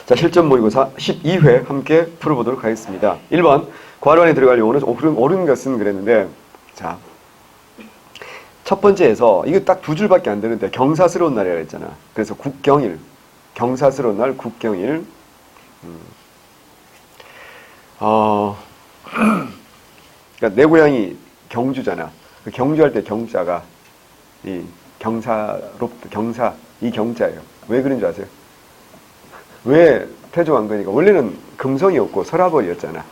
자, 실전 모의고사 12회 함께 풀어보도록 하겠습니다. 1번, 괄호 안에 들어갈 용어는 옳은 것은 그랬는데, 자, 첫 번째에서, 이거 딱 두 줄밖에 안 되는데, 경사스러운 날이라 했잖아. 그래서 국경일, 경사스러운 날, 국경일. 그러니까 내 고향이 경주잖아. 그 경주할 때 경자가, 이 경사롭다, 경사, 이 경자예요. 왜 그런 줄 아세요? 왜 태조왕건이가 원래는 금성이었고 서라벌이었잖아.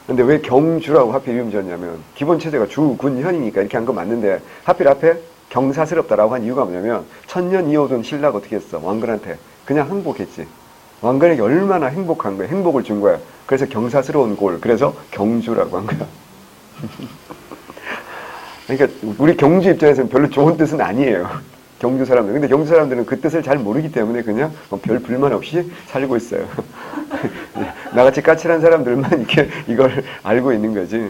근데 왜 경주라고 하필 이름 지었냐면 기본 체제가 주, 군, 현이니까 이렇게 한 건 맞는데 하필 앞에 경사스럽다라고 한 이유가 뭐냐면 천년 이어둔 신라가 어떻게 했어? 왕건한테 그냥 항복했지. 왕건에게 얼마나 행복한 거야. 행복을 준 거야. 그래서 경사스러운 골. 그래서 경주라고 한 거야. 그러니까 우리 경주 입장에서는 별로 좋은 뜻은 아니에요. 경주 사람들. 근데 경주 사람들은 그 뜻을 잘 모르기 때문에 그냥 별 불만 없이 살고 있어요. 나같이 까칠한 사람들만 이렇게 이걸 알고 있는 거지.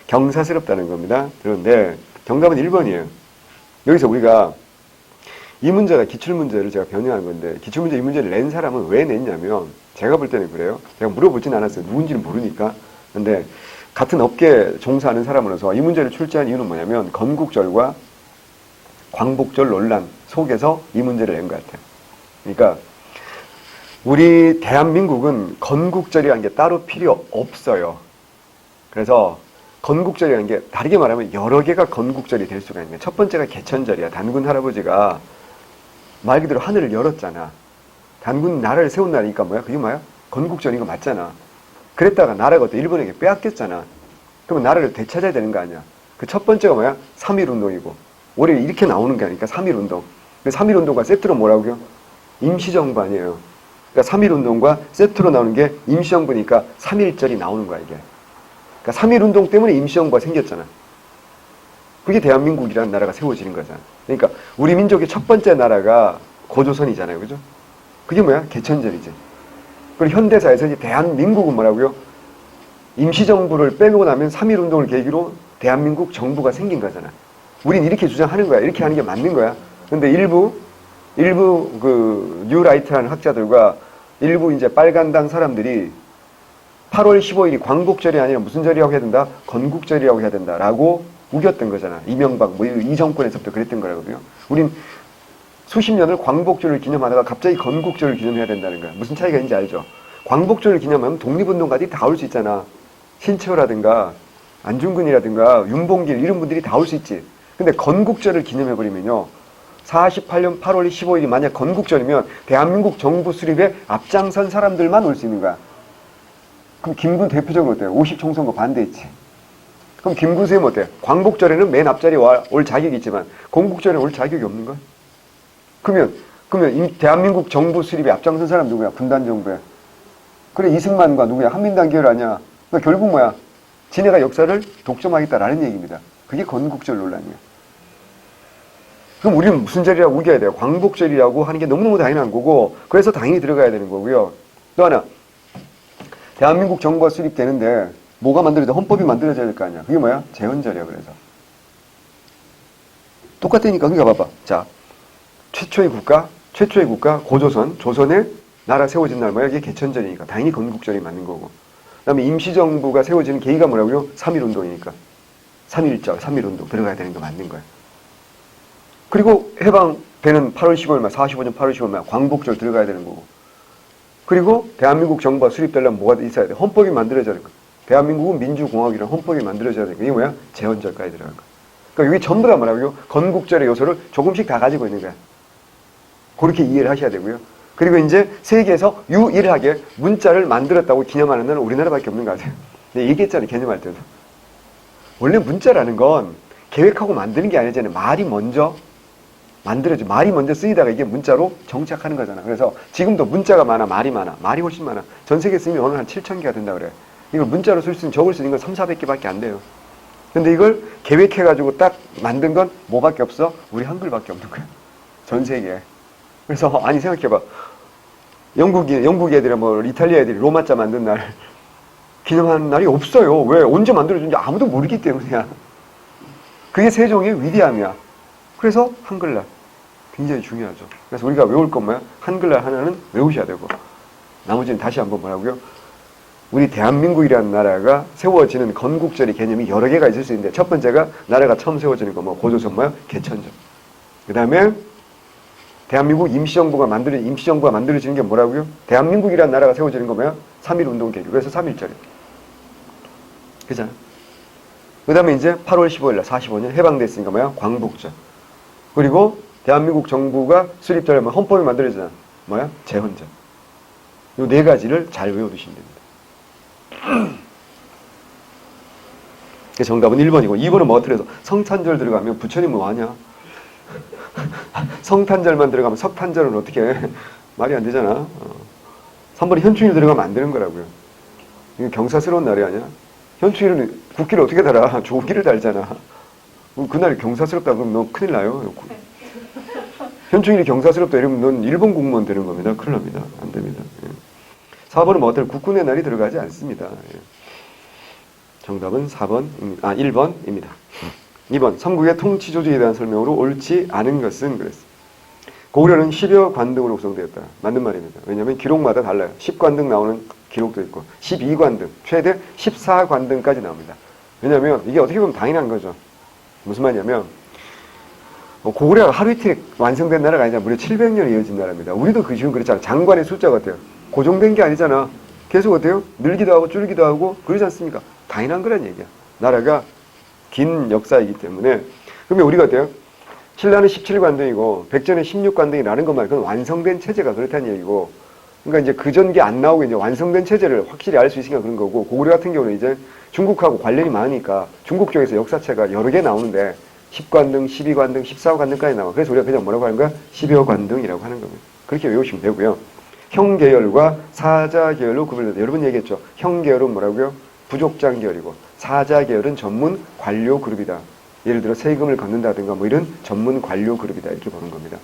경사스럽다는 겁니다. 그런데 정답은 1번이에요. 여기서 우리가 이 문제가 기출문제를 제가 변형한 건데 기출문제 이 문제를 낸 사람은 왜 냈냐면 제가 볼 때는 그래요. 제가 물어보진 않았어요. 누군지는 모르니까. 근데 같은 업계에 종사하는 사람으로서 이 문제를 출제한 이유는 뭐냐면 건국절과 광복절 논란 속에서 이 문제를 낸 것 같아요. 그러니까 우리 대한민국은 건국절이라는 게 따로 필요 없어요. 그래서 건국절이라는 게 다르게 말하면 여러 개가 건국절이 될 수가 있는 거예요. 첫 번째가 개천절이야. 단군 할아버지가 말 그대로 하늘을 열었잖아. 단군 나라를 세운 날이니까 뭐야? 그게 뭐야? 건국절인 거 맞잖아. 그랬다가 나라가 또 일본에게 빼앗겼잖아. 그러면 나라를 되찾아야 되는 거 아니야. 그 첫 번째가 뭐야? 3.1운동이고 올해 이렇게 나오는 게 아니니까 3.1운동. 3.1운동과 세트로 뭐라고요? 임시정부 아니에요. 그러니까 3.1운동과 세트로 나오는 게 임시정부니까 3.1절이 나오는 거야, 이게. 그러니까 3.1운동 때문에 임시정부가 생겼잖아. 그게 대한민국이라는 나라가 세워지는 거잖아. 그러니까 우리 민족의 첫 번째 나라가 고조선이잖아요. 그죠? 그게 뭐야? 개천절이지. 그리고 현대사에서 이제 대한민국은 뭐라고요? 임시정부를 빼고 나면 3.1운동을 계기로 대한민국 정부가 생긴 거잖아. 우린 이렇게 주장하는 거야. 이렇게 하는 게 맞는 거야. 근데 일부 그 뉴라이트라는 학자들과 일부 이제 빨간당 사람들이 8월 15일이 광복절이 아니라 무슨 절이라고 해야 된다? 건국절이라고 해야 된다라고 우겼던 거잖아. 이명박 뭐 이 정권에서부터 그랬던 거라고요. 우린 수십 년을 광복절을 기념하다가 갑자기 건국절을 기념해야 된다는 거야. 무슨 차이가 있는지 알죠? 광복절을 기념하면 독립운동가들이 다 올 수 있잖아. 신채호라든가 안중근이라든가 윤봉길 이런 분들이 다 올 수 있지. 근데 건국절을 기념해버리면요. 48년 8월 15일이 만약 건국절이면 대한민국 정부 수립에 앞장선 사람들만 올 수 있는 거야. 그럼 김군 대표적으로 어때요? 50총선거 반대했지. 그럼 김군 선생님 어때요? 광복절에는 맨 앞자리에 올 자격이 있지만 건국절에는 올 자격이 없는 거야? 그러면 이 대한민국 정부 수립에 앞장선 사람 누구야? 분단 정부야. 그래 이승만과 누구야? 한민당 계열 아니야. 그러니까 결국 뭐야? 지네가 역사를 독점하겠다라는 얘기입니다. 그게 건국절 논란이에요. 그럼 우리는 무슨 절이라고 우겨야 돼요? 광복절이라고 하는 게 너무너무 당연한 거고 그래서 당연히 들어가야 되는 거고요. 또 하나 대한민국 정부가 수립되는데 뭐가 만들어져? 헌법이 만들어져야 될 거 아니야. 그게 뭐야? 제헌절이야. 그래서 똑같으니까 그러니까 봐봐. 자, 최초의 국가 고조선, 조선의 나라 세워진 날 뭐야? 이게 개천절이니까 당연히 건국절이 맞는 거고. 그다음에 임시정부가 세워지는 계기가 뭐라고요? 3.1운동이니까 3.1절, 3.1운동 들어가야 되는 거 맞는 거야. 그리고 해방되는 8월 15일만 45년 8월 15일만 광복절 들어가야 되는 거고. 그리고 대한민국 정부가 수립되려면 뭐가 있어야 돼? 헌법이 만들어져야 될 거야. 대한민국은 민주공화국이라는 헌법이 만들어져야 될 거야. 이게 뭐야? 제헌절까지 들어간 거야. 그러니까 여기 전부 다 뭐라고요? 건국절의 요소를 조금씩 다 가지고 있는 거야. 그렇게 이해를 하셔야 되고요. 그리고 이제 세계에서 유일하게 문자를 만들었다고 기념하는 나라는 우리나라밖에 없는 거 아세요? 내가 얘기했잖아요. 개념할 때도. 원래 문자라는 건 계획하고 만드는 게 아니잖아요. 말이 먼저 만들어져. 말이 먼저 쓰이다가 이게 문자로 정착하는 거잖아. 그래서 지금도 문자가 많아, 말이 많아. 말이 훨씬 많아. 전 세계에 쓰면 오늘 한 7,000개가 된다 그래요. 이걸 문자로 쓸 수 있는, 적을 수 있는 건 3, 400개밖에 안 돼요. 근데 이걸 계획해가지고 딱 만든 건 뭐밖에 없어? 우리 한글밖에 없는 거야. 전 세계에. 그래서 아니 생각해봐. 영국 애들이나 뭐 이탈리아 애들이 로마자 만든 날 기념하는 날이 없어요. 왜? 언제 만들어졌는지 아무도 모르기 때문이야. 그게 세종의 위대함이야. 그래서 한글날 굉장히 중요하죠. 그래서 우리가 외울 건 뭐야? 한글날 하나는 외우셔야 되고 나머지는 다시 한번 뭐라고요? 우리 대한민국이라는 나라가 세워지는 건국절의 개념이 여러 개가 있을 수 있는데 첫 번째가 나라가 처음 세워지는 거 뭐 고조선 뭐야? 개천절. 그 다음에 대한민국 임시정부가 만들어지는 게 뭐라고요? 대한민국이라는 나라가 세워지는 거 뭐야? 3.1운동 계기. 그래서 3.1절이에요. 그잖아. 그 다음에 이제 8월 15일 날 45년 해방됐으니까 뭐야? 광복절. 그리고 대한민국 정부가 수립되려면 헌법이 만들어지잖아. 뭐야? 제헌절. 요 네 가지를 잘 외워두시면 됩니다. 정답은 1번이고 2번은 뭐 어떻게 해서 성탄절 들어가면 부처님 뭐 하냐? 성탄절만 들어가면 석탄절은 어떻게 해? 말이 안 되잖아. 3번이 현충일 들어가면 안 되는 거라고요. 이거 경사스러운 날이 아니야? 현충일은 국기를 어떻게 달아? 조기를 달잖아. 그날이 경사스럽다 그러면 너 큰일 나요. 현충일이 경사스럽다 이러면 넌 일본 공무원 되는 겁니다. 큰일 납니다. 안 됩니다. 4번은 뭐 어떨 국군의 날이 들어가지 않습니다. 정답은 1번입니다. 2번 삼국의 통치조직에 대한 설명으로 옳지 않은 것은 그랬어. 고구려는 10여 관등으로 구성되었다. 맞는 말입니다. 왜냐하면 기록마다 달라요. 10관등 나오는 기록도 있고 12관등, 최대 14관등까지 나옵니다. 왜냐하면 이게 어떻게 보면 당연한 거죠. 무슨 말이냐면 고구려가 하루 이틀에 완성된 나라가 아니라 무려 700년이 이어진 나라입니다. 우리도 그 지금 그렇잖아. 장관의 숫자가 어때요? 고정된 게 아니잖아. 계속 어때요? 늘기도 하고 줄기도 하고 그러지 않습니까? 당연한 거란 얘기야. 나라가 긴 역사이기 때문에. 그러면 우리가 어때요? 신라는 17관등이고 백제는 16관등이라는 것만 그건 완성된 체제가 그렇다는 얘기고, 그러니까 이제 그전 게 안 나오고 이제 완성된 체제를 확실히 알 수 있으니까 그런 거고, 고구려 같은 경우는 이제 중국하고 관련이 많으니까 중국 쪽에서 역사체가 여러 개 나오는데 10관등, 12관등, 14관등까지 나와. 그래서 우리가 그냥 뭐라고 하는 거야? 10여 관등이라고 하는 겁니다. 그렇게 외우시면 되고요. 형계열과 사자계열로 구분된다. 여러분 얘기했죠. 형계열은 뭐라고요? 부족장 계열이고, 사자계열은 전문 관료 그룹이다. 예를 들어 세금을 걷는다든가 뭐 이런 전문 관료 그룹이다. 이렇게 보는 겁니다.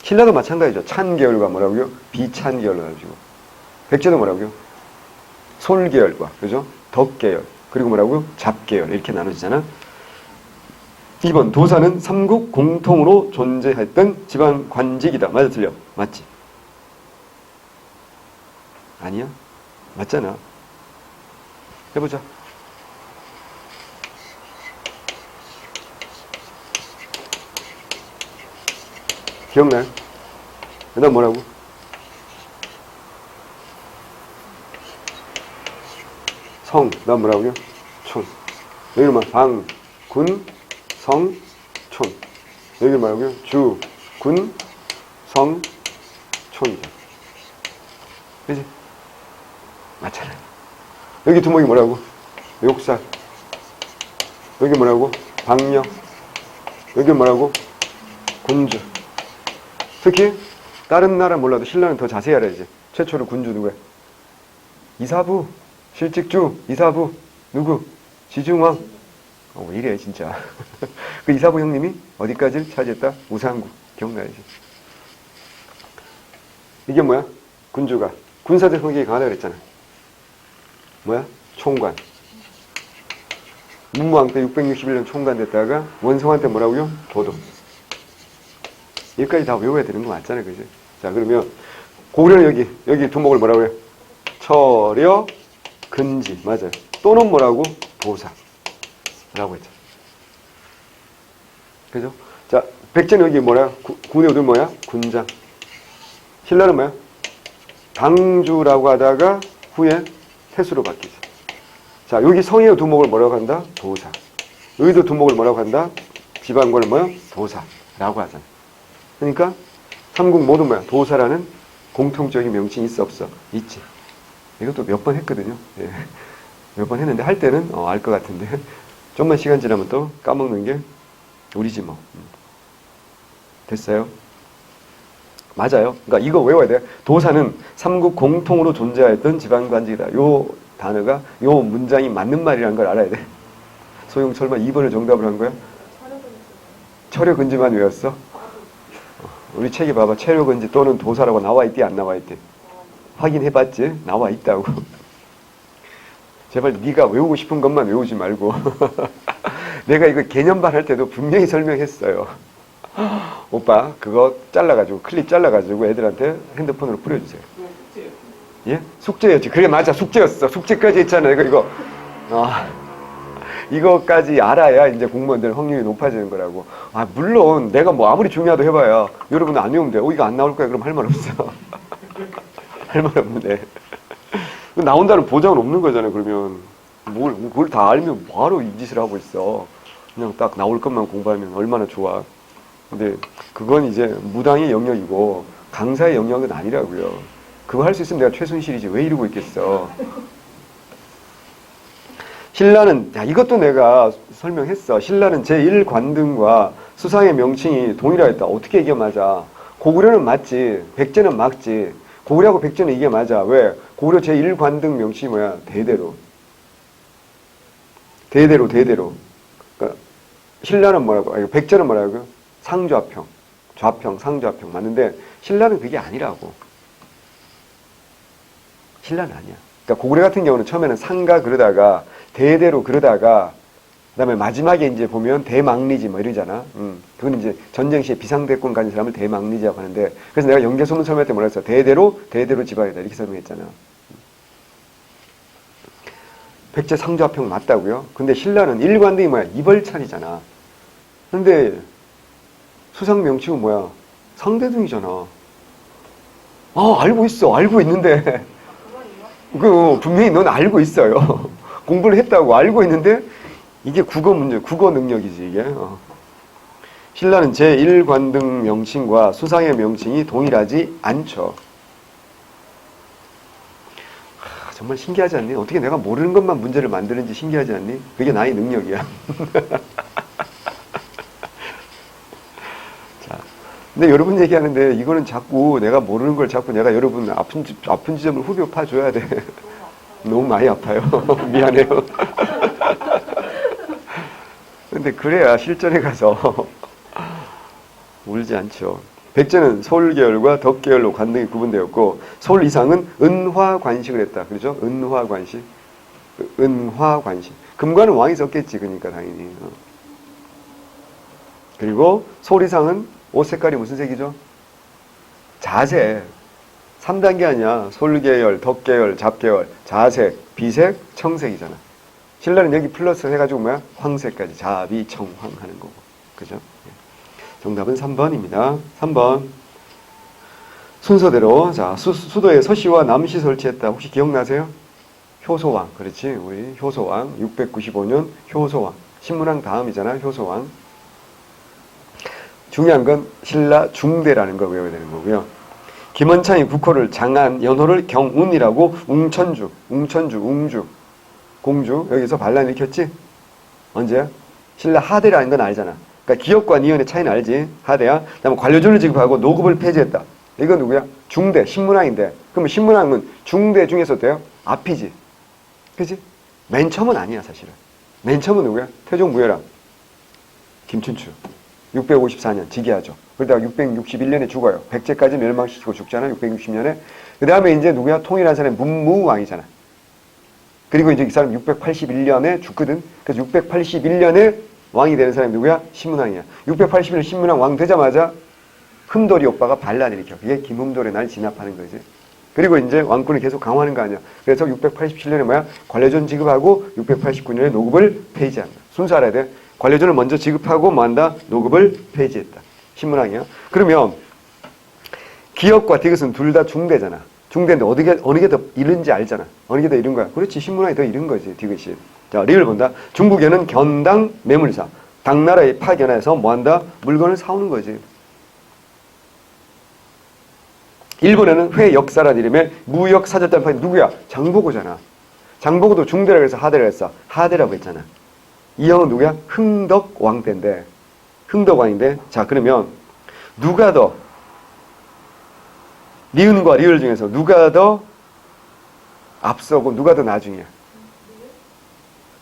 신라도 마찬가지죠. 찬계열과 뭐라고요? 비찬계열로 나눠지고, 백제도 뭐라고요? 솔계열과, 그죠? 덕계열, 그리고 뭐라고요? 잡계열, 이렇게 나눠지잖아. 2번 도사는 삼국 공통으로 존재했던 지방 관직이다. 맞아 틀려? 맞지? 아니야? 맞잖아. 해보자. 기억나요? 그 다음 뭐라고? 성, 그 다음 뭐라고요? 촌. 여기는 뭐 방, 군, 성, 촌. 여기 뭐라고요? 주, 군, 성, 촌. 그지? 맞잖아요. 여기 두목이 뭐라고? 욕사. 여기 뭐라고? 방력. 여기 뭐라고? 군주. 특히 다른 나라 몰라도 신라는 더 자세히 알아야지. 최초로 군주 누구야? 이사부, 실직주, 이사부 누구? 지중왕. 왜 이래 진짜. 그 이사부 형님이 어디까지 차지했다? 우상국. 기억나야지. 이게 뭐야? 군주가 군사적 성격이 강하다 그랬잖아. 뭐야? 총관. 문무왕 때 661년 총관 됐다가 원성한 때 뭐라고요? 도독. 여기까지 다 외워야 되는 거 맞잖아요. 그지? 자, 그러면 고구려는 여기 두목을 뭐라고 해요? 처려, 근지. 맞아요. 또는 뭐라고? 도사. 라고 했죠. 그죠? 자, 백제는 여기 뭐야? 군의 어디 뭐야? 군장. 신라는 뭐야? 당주라고 하다가 후에 태수로 바뀌죠. 자, 여기 성의 두목을 뭐라고 한다? 도사. 여기도 두목을 뭐라고 한다? 지방관을 뭐야? 도사라고 하잖아. 그러니까 삼국 모두 뭐야? 도사라는 공통적인 명칭이 있어 없어? 있지. 이것도 몇 번 했거든요. 예. 몇 번 했는데 할 때는 알 것 같은데 좀만 시간 지나면 또 까먹는 게 우리지 뭐. 됐어요? 맞아요. 그러니까 이거 외워야 돼. 도사는 삼국 공통으로 존재했던 지방관직이다. 요 단어가 요 문장이 맞는 말이라는 걸 알아야 돼. 소영 설마 2번을 정답을 한 거야? 철효근지만 외웠어? 우리 책에 봐봐. 철효근지 또는 도사라고 나와 있디 안 나와 있디? 확인해봤지? 나와 있다고. 제발 네가 외우고 싶은 것만 외우지 말고. 내가 이거 개념반 할 때도 분명히 설명했어요. 오빠 그거 잘라가지고 클립 잘라가지고 애들한테 핸드폰으로 뿌려주세요. 예? 숙제였지. 그래, 맞아. 숙제였어. 숙제까지 했잖아요. 이거. 아, 이거까지 알아야 이제 공무원들 확률이 높아지는 거라고. 아, 물론 내가 뭐 아무리 중요하다 해봐야 여러분 안 외우면 돼. 이거 안 나올 거야. 그럼 할 말 없어. 할 말 없는데. 나온다는 보장은 없는 거잖아요. 그러면 그걸 다 알면 바로 이 짓을 하고 있어. 그냥 딱 나올 것만 공부하면 얼마나 좋아. 근데 그건 이제 무당의 영역이고 강사의 영역은 아니라고요. 그거 할 수 있으면 내가 최순실이지 왜 이러고 있겠어. 신라는, 야, 이것도 내가 설명했어. 신라는 제1관등과 수상의 명칭이 동일하였다. 어떻게 이게 맞아? 고구려는 맞지. 백제는 맞지. 고구려하고 백제는 이게 맞아. 왜? 고구려 제1관등 명칭이 뭐야? 대대로. 대대로. 그러니까 신라는 뭐라고? 아니, 백제는 뭐라고요? 상좌평. 좌평, 상좌평. 맞는데 신라는 그게 아니라고. 신라는 아니야. 그러니까 고구려 같은 경우는 처음에는 상가 그러다가 대대로 그러다가 그다음에 마지막에 이제 보면 대망리지 뭐 이러잖아. 그건 이제 전쟁 시에 비상대권 가진 사람을 대망리지라고 하는데 그래서 내가 연개소문 설명할 때 뭐라 했어? 대대로 지방이다 이렇게 설명했잖아. 백제 상좌평 맞다고요? 근데 신라는 일관등이 뭐야? 이벌찬이잖아. 근데 수상 명칭은 뭐야? 상대등이잖아. 아, 알고 있어. 알고 있는데 분명히 넌 알고 있어요. 공부를 했다고 알고 있는데 이게 국어 문제, 국어 능력이지 이게. 신라는 제1관등 명칭과 수상의 명칭이 동일하지 않죠. 정말 신기하지 않니? 어떻게 내가 모르는 것만 문제를 만드는지 신기하지 않니? 그게 나의 능력이야. 자, 근데 여러분 얘기하는데 이거는 자꾸 내가 모르는 걸 자꾸 내가 여러분 아픈 지점을 후벼 파줘야 돼. 너무 많이 아파요. 미안해요. 근데 그래야 실전에 가서 울지 않죠. 백제는 서울계열과 덕계열로 관등이 구분되었고 서울 이상은 은화관식을 했다. 그렇죠? 은화관식. 은화관식. 금관은 왕이 썼겠지. 그러니까 당연히. 그리고 서울 이상은 옷 색깔이 무슨 색이죠? 자색. 3단계 아니야. 솔계열, 덕계열, 잡계열, 자색, 비색, 청색이잖아. 신라는 여기 플러스 해가지고 뭐야? 황색까지. 자비, 청황 하는 거고. 그죠? 정답은 3번입니다. 3번. 순서대로. 자, 수도에 서시와 남시 설치했다. 혹시 기억나세요? 효소왕. 그렇지. 우리 효소왕. 695년 효소왕. 신문왕 다음이잖아. 효소왕. 중요한 건 신라 중대라는 걸 외워야 되는 거고요. 김원창이 국호를 장안, 연호를 경운이라고 웅천주, 웅주, 공주 여기서 반란 일으켰지? 언제야? 신라 하대라는 건 알잖아. 그러니까 기업과 니은의 차이는 알지? 하대야. 그다음에 관료주를 지급하고 노급을 폐지했다. 이건 누구야? 중대, 신문왕인데. 그러면 신문왕은 중대 중에서 어때요? 앞이지. 그치? 맨 처음은 아니야 사실은. 맨 처음은 누구야? 태종무열왕, 김춘추. 654년 즉위하죠. 그러다가 661년에 죽어요. 백제까지 멸망시키고 죽잖아. 660년에. 그 다음에 이제 누구야? 통일한 사람이 문무왕이잖아. 그리고 이제 이 사람 681년에 죽거든. 그래서 681년에 왕이 되는 사람이 누구야? 신문왕이야. 681년 신문왕 왕 되자마자 흠돌이 오빠가 반란 일으켜. 그게 김흠돌의 날 진압하는 거지. 그리고 이제 왕권을 계속 강화하는 거 아니야. 그래서 687년에 뭐야? 관료전 지급하고 689년에 노급을 폐지한다. 순서 알아야 돼. 관료전을 먼저 지급하고 뭐한다? 노급을 폐지했다. 신문왕이야. 그러면 기업과 디귿은 둘 다 중대잖아. 중대인데 어느 게 더 이른지 알잖아. 어느 게 더 이른 거야? 그렇지. 신문왕이 더 이른 거지. 디귿이. 자, 리을 본다. 중국에는 견당 매물사. 당나라에 파견해서 뭐한다? 물건을 사오는 거지. 일본에는 회역사란 이름의 무역사절단파이 누구야? 장보고잖아. 장보고도 중대라고 해서 하대라고 했어. 하대라고 했잖아. 이 형은 누구야? 흥덕왕 때인데 흥덕왕인데 자 그러면 누가 더 니은과 리을 중에서 누가 더 앞서고 누가 더 나중이야?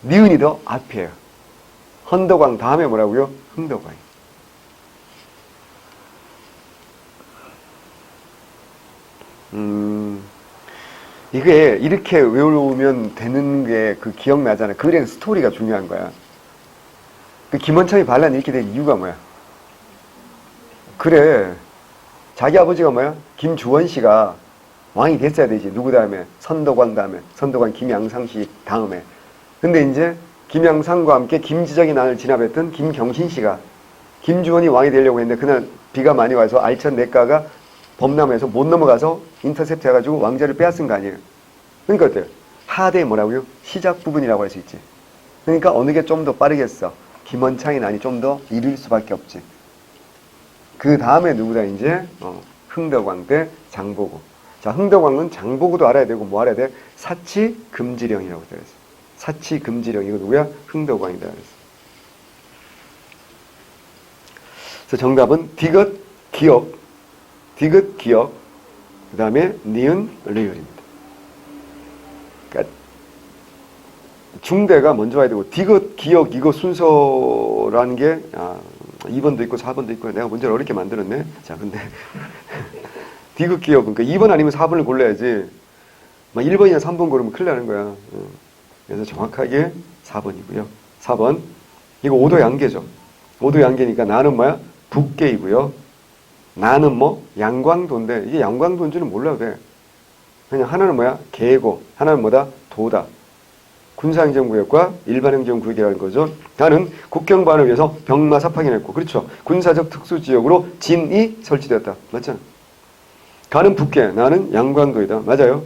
니은이 더 앞이에요. 헌덕왕 다음에 뭐라고요? 흥덕왕. 이게 이렇게 외우면 되는 게 그 기억나잖아. 그래 스토리가 중요한 거야. 그 김원창이 반란 이렇게 된 이유가 뭐야? 그래. 자기 아버지가 뭐야? 김주원 씨가 왕이 됐어야 되지. 누구 다음에? 선덕왕 다음에. 선덕왕 김양상씨 다음에. 근데 이제 김양상과 함께 김지정이 난을 진압했던 김경신 씨가 김주원이 왕이 되려고 했는데 그날 비가 많이 와서 알천 내과가 범람해서 못 넘어가서 인터셉트 해가지고 왕자를 빼앗은 거 아니에요. 그러니까 어때요? 하대의 뭐라고요? 시작 부분이라고 할 수 있지. 그러니까 어느 게 좀 더 빠르겠어? 김원창의 난이 좀 더 이를 수밖에 없지. 그 다음에 누구다 이제 흥덕왕 때 장보고. 자, 흥덕왕은 장보고도 알아야 되고 뭐 알아야 돼? 사치금지령이라고 되어 있어. 사치금지령 이거 누구야? 흥덕왕이다 그랬어. 그래서 정답은 디귿 기억, 디귿 기억, 그 다음에 니은 리을입니다. 그러니까 중대가 먼저 와야 되고 디귿 기억 이거 순서라는 게 2번도 있고 4번도 있고 내가 문제를 어렵게 만들었네. 자, 근데 디귿 기억 그러니까 2번 아니면 4번을 골라야지. 막 1번이나 3번 고르면 큰일 나는 거야. 그래서 정확하게 4번이고요. 4번 이거 오도 양계죠. 오도 양계니까 나는 뭐야? 북계이고요. 나는 뭐? 양광도인데 이게 양광도인지는 몰라도 돼. 그냥 하나는 뭐야? 계고 하나는 뭐다? 도다. 군사행정구역과 일반행정구역이라는 거죠. 나는 국경보안을 위해서 병마사 파견했고 그렇죠. 군사적 특수지역으로 진이 설치되었다. 맞잖아. 가는 북계 나는 양광도이다. 맞아요.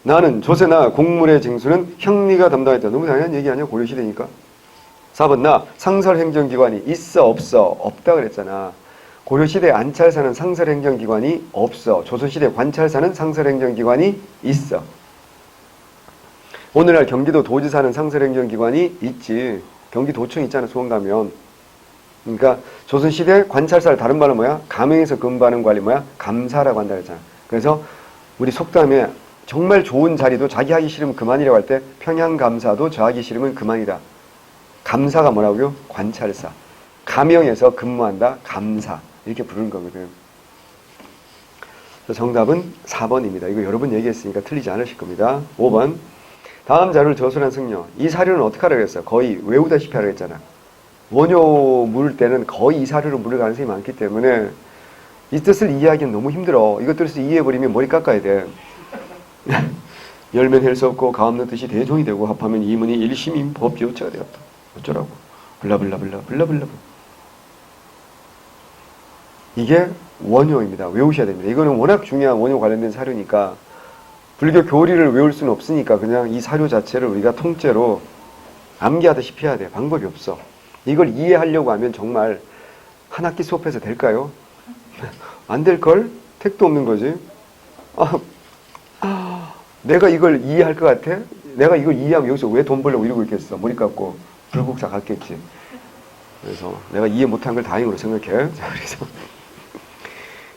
나는 조세나 공물의 징수는 형리가 담당했다. 너무 당연한 얘기 아니야? 고려시대니까. 4번 나 상설행정기관이 있어 없어? 없다 그랬잖아. 고려시대 안찰사는 상설행정기관이 없어. 조선시대 관찰사는 상설행정기관이 있어. 오늘날 경기도 도지사는 상설행정기관이 있지. 경기도청 있잖아. 수원 가면. 그러니까 조선시대 관찰사를 다른 말은 뭐야? 감행에서 근무하는 관리 뭐야? 감사라고 한다 그랬잖아. 그래서 우리 속담에 정말 좋은 자리도 자기 하기 싫으면 그만이라고 할 때 평양감사도 저 하기 싫으면 그만이다. 감사가 뭐라고요? 관찰사. 감영에서 근무한다. 감사. 이렇게 부르는 거거든. 정답은 4번입니다. 이거 여러 번 얘기했으니까 틀리지 않으실 겁니다. 5번. 다음 자료를 저술한 승려. 이 사료는 어떻게 하라고 했어? 거의 외우다시피 하라고 했잖아. 원효 물을 때는 거의 이 사료를 물을 가능성이 많기 때문에 이 뜻을 이해하기는 너무 힘들어. 이것 뜻을 이해해버리면 머리 깎아야 돼. 열면 헬 수 없고 가없는 뜻이 대종이 되고 합하면 이문이 일심인 법지어체가 되었다. 어쩌라고. 블라블라블라 블라블라. 이게 원효입니다. 외우셔야 됩니다. 이거는 워낙 중요한 원효 관련된 사료니까 불교 교리를 외울 수는 없으니까 그냥 이 사료 자체를 우리가 통째로 암기하다시피 해야 돼. 방법이 없어. 이걸 이해하려고 하면 정말 한 학기 수업해서 될까요? 안 될걸? 택도 없는 거지. 내가 이걸 이해할 것 같아? 내가 이걸 이해하면 여기서 왜 돈 벌려고 이러고 있겠어? 머리 깎고 불국사 갔겠지. 그래서 내가 이해 못한 걸 다행으로 생각해. 자, 그래서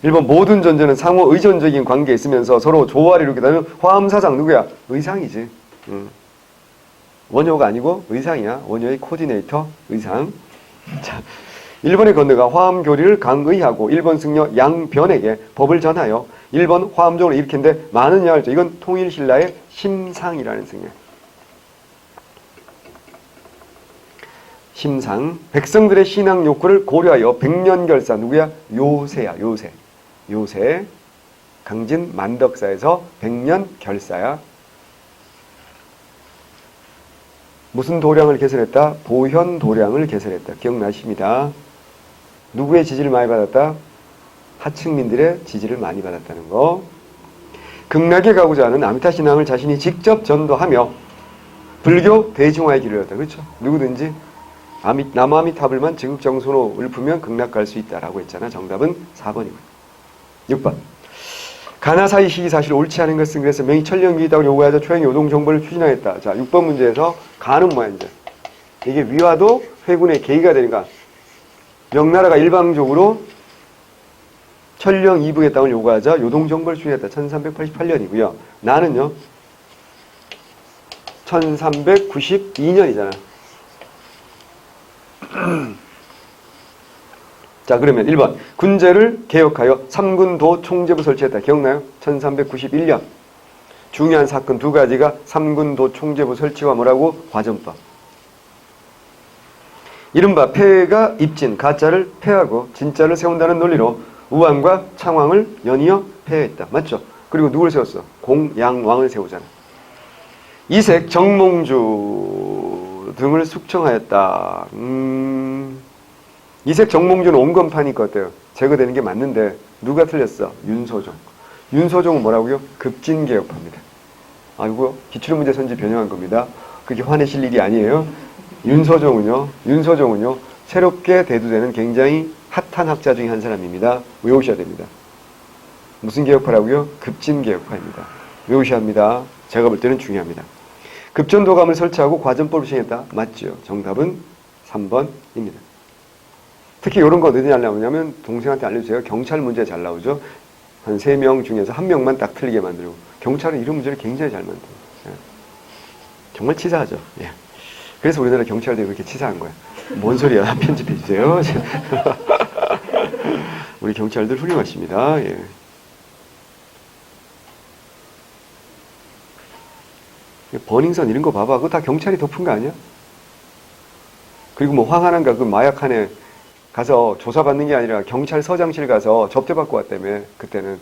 1번 모든 존재는 상호 의존적인 관계에 있으면서 서로 조화를 이루게 되면 화엄사상 누구야? 의상이지. 원효가 아니고 의상이야. 원효의 코디네이터 의상. 자, 1번의 건너가 화엄교리를 강의하고 1번 승려 양변에게 법을 전하여 1번 화엄종을 일으킨데 많은 양을 줘. 이건 통일신라의 심상이라는 승려. 심상. 백성들의 신앙 욕구를 고려하여 백년결사 누구야? 요새야. 요새. 요새. 강진 만덕사에서 백년결사야. 무슨 도량을 개설했다? 보현 도량을 개설했다. 기억나십니다. 누구의 지지를 많이 받았다? 하층민들의 지지를 많이 받았다는 거. 극락에 가고자 하는 아미타 신앙을 자신이 직접 전도하며 불교 대중화의 길을 열었다. 그렇죠? 누구든지 남아미타불만 지극정선으로 읊으면 극락 갈 수 있다라고 했잖아. 정답은 4번이고요. 6번. 가나사이 시기 사실 옳지 않은 것은 그래서 명의 천령기이다고 요구하자 초행 요동 정보를 추진하였다. 자, 6번 문제에서 가는 뭐야 이제. 이게 위화도 회군의 계기가 되니까 명나라가 일방적으로 천령 이북의 땅을 요구하자 요동 정보를 추진했다. 1388년이고요. 나는요. 1392년이잖아. 자, 그러면 1번. 군제를 개혁하여 삼군도 총제부 설치했다. 기억나요? 1391년. 중요한 사건 두 가지가 삼군도 총제부 설치와 뭐라고? 화전법. 이른바 폐가 입진, 가짜를 폐하고 진짜를 세운다는 논리로 우왕과 창왕을 연이어 폐했다. 맞죠? 그리고 누굴 세웠어? 공양왕을 세우잖아. 이색 정몽주 등을 숙청하였다. 이색 정몽주는 온건파니까 어때요? 제거되는 게 맞는데 누가 틀렸어? 윤소종. 윤소종은 뭐라고요? 급진개혁파입니다. 아이고, 기출문제 선지 변형한 겁니다. 그게 화내실 일이 아니에요. 윤소종은요, 새롭게 대두되는 굉장히 핫한 학자 중에 한 사람입니다. 외우셔야 됩니다. 무슨 개혁파라고요? 급진개혁파입니다. 외우셔야 합니다. 제가 볼 때는 중요합니다. 급전도감을 설치하고 과전법을 시행했다. 맞죠? 정답은 3번입니다. 특히 이런 거 어디에 잘 나오냐면 동생한테 알려주세요. 경찰 문제 잘 나오죠. 한 3명 중에서 1명만 딱 틀리게 만들고 경찰은 이런 문제를 굉장히 잘 만들어요. 예. 정말 치사하죠. 예. 그래서 우리나라 경찰들이 그렇게 치사한 거야. 뭔 소리야. 편집해 주세요. 우리 경찰들 훌륭하십니다. 예. 버닝썬 이런 거 봐봐. 그거 다 경찰이 덮은 거 아니야? 그리고 뭐 황하난가 그 마약한에 가서 조사받는 게 아니라 경찰서장실 가서 접대받고 왔다며. 그때는.